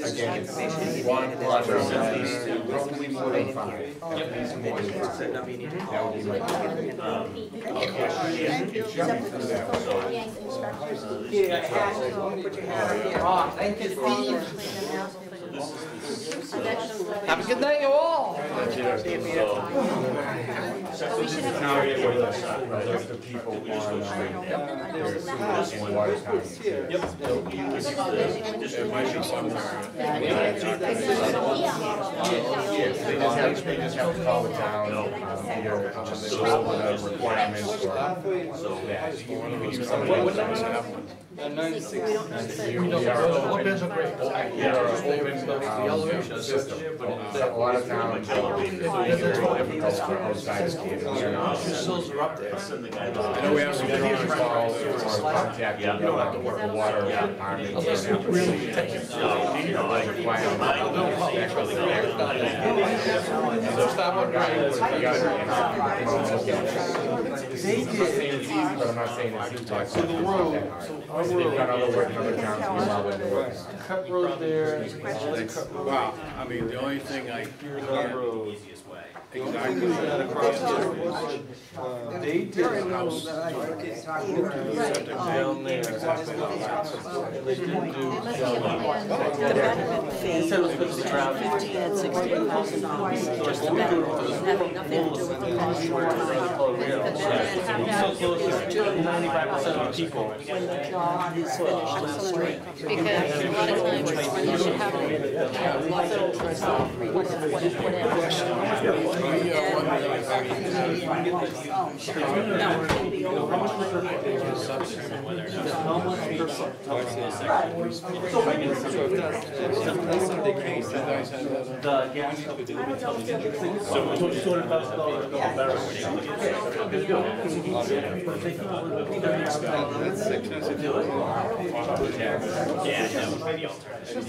Again, it's one project, probably more than five. At least more than five. That would be my. It should be through that way. Yeah, it has to, put your hand here. Oh, thank you, Steve. Have a good night, you all. There's the people on, there's in Water County. It might be somewhere. Yes, they just have to call the town, either the requirements or that. You can use some of those. All bids are great. We are an open system. A lot of towns, it's very difficult for outsiders to get in. Sills are up there. I know we have some drawing calls or contact the water department. Unless we really take it. Stop on driving. They did. But I'm not saying it's easy. So the road. They've got other work in other towns. We allow them to work. Cut road there. Wow, I mean, the only thing I can't exactly. They did a house septic down there. And they didn't do. They said it was supposed to be around $15,000 and $16,000, just about, having nothing to do with the cost. So close to 95% of the people. When the job is finished on the street. Because a lot of times when you have The gas company would tell me. So $200,000 Yeah, that would be the alternative.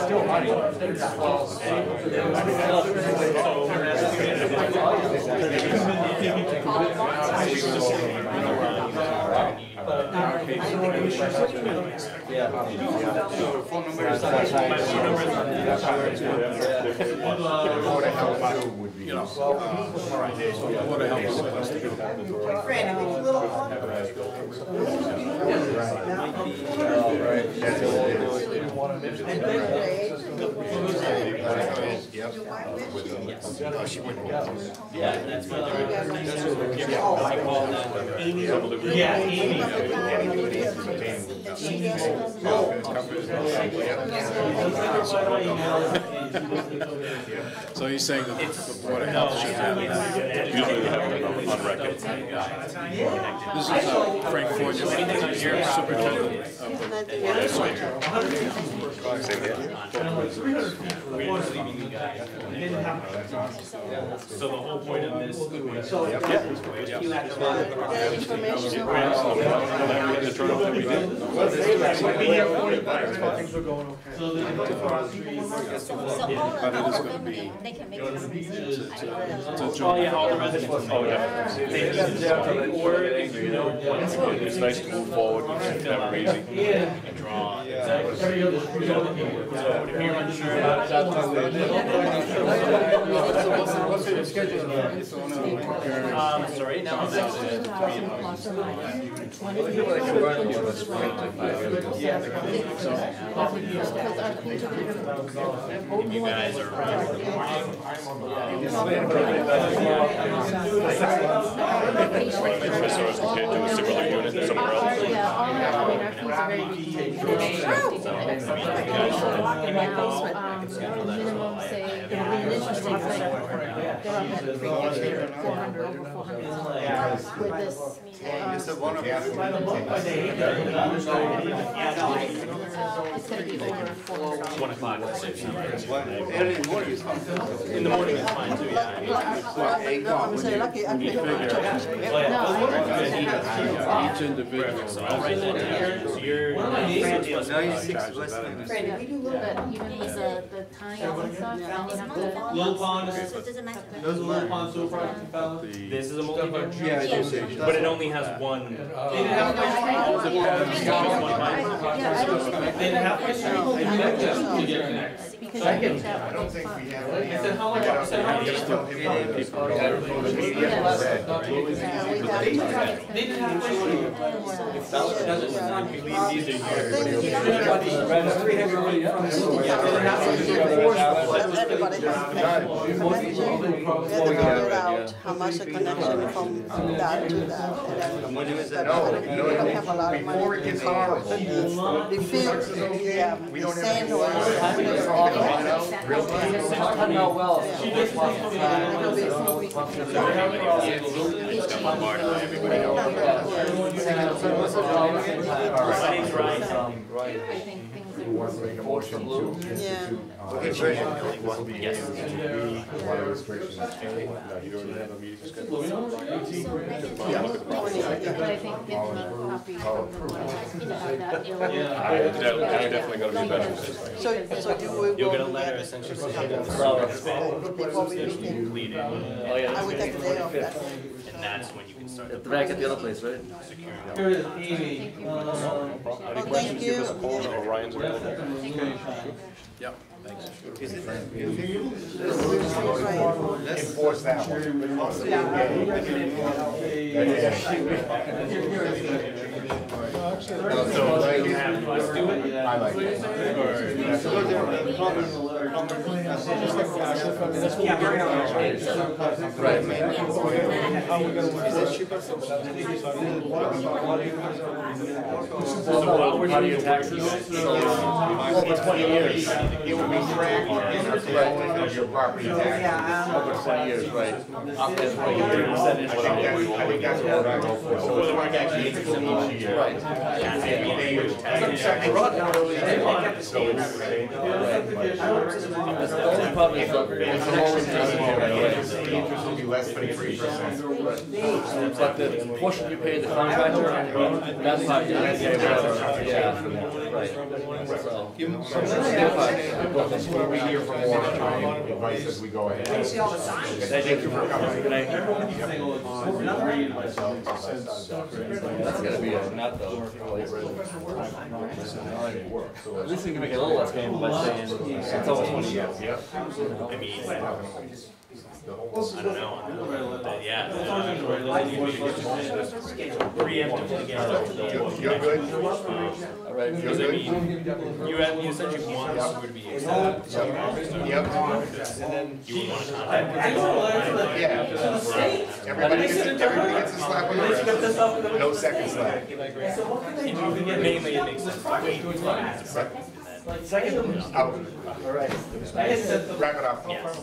Still money. Yeah, that's what I call that Amy. Yeah, Amy. So he's saying that the Board of Health should have that. Usually we have it on record. This is Frank Ford, superintendent So the whole point of this. Oh, yeah, all the residents. Oh, yeah. It's nice to move forward, it's never easy. And draw. Every other street, so if you're unsure about What's the schedule? So right now, You guys are. Resource compared to a similar unit somewhere else. Yeah, all that, I mean, our fees are very minimum, say, the interesting thing, they're up at 350, 400, over 400. With this, it's gonna be over 400. 1 o'clock, let's say. In the morning is fine too, yeah. Each individual. So I'll write that down. So you're. But even with the tie-ins and stuff, and you have to. Little Pond, So it doesn't matter. those Little Pond sewer project you found? This is a multi-purpose. Yeah. But it only has one. They didn't have to Because I don't think we have. I said, how much? I said, how much? They didn't have to. These are yours. How much a connection from that to that. Before it gets horrible. The field, yeah, We the don't sand have or. My name's Ryan. I think things Who wants to make a motion to institute? Yes. Water restrictions. But I think getting a copy from the one, you know, have that. Definitely gonna be better. So you will You'll go get a to letter that essentially before saying that the we completed. I will take the day off that. And that's when you can start. At the back at the other place, right? Here it is, Amy. Thank you. Yep, thanks. Enforce that one. So you have, let's do it. I like that. Right. So how do you tax these? Over 20 years. It would be tracked of your property tax. Over 20 years, right. Up to 20 I think that's what we're gonna go for. So it's like actually each year. Right. So it's. That's the only problem is the Interest will be less than 3%. but the portion you pay the contractor, that's not, yeah, right. So, We hear from Watertown, advice as we go ahead. Thank you for coming. that's gonna be a nut though. At least we can make it a little less painful by saying it's almost 20 years. I mean, I don't know, but yeah. Preemptively get You're good? All right. Because I mean, you said you want the sewer to be extended. Yep. And then you would want to contact. Yeah. Everybody gets a slap on the wrist. No second slap. Mainly it makes sense. Second. Out. All right. Wrap it up. Yes.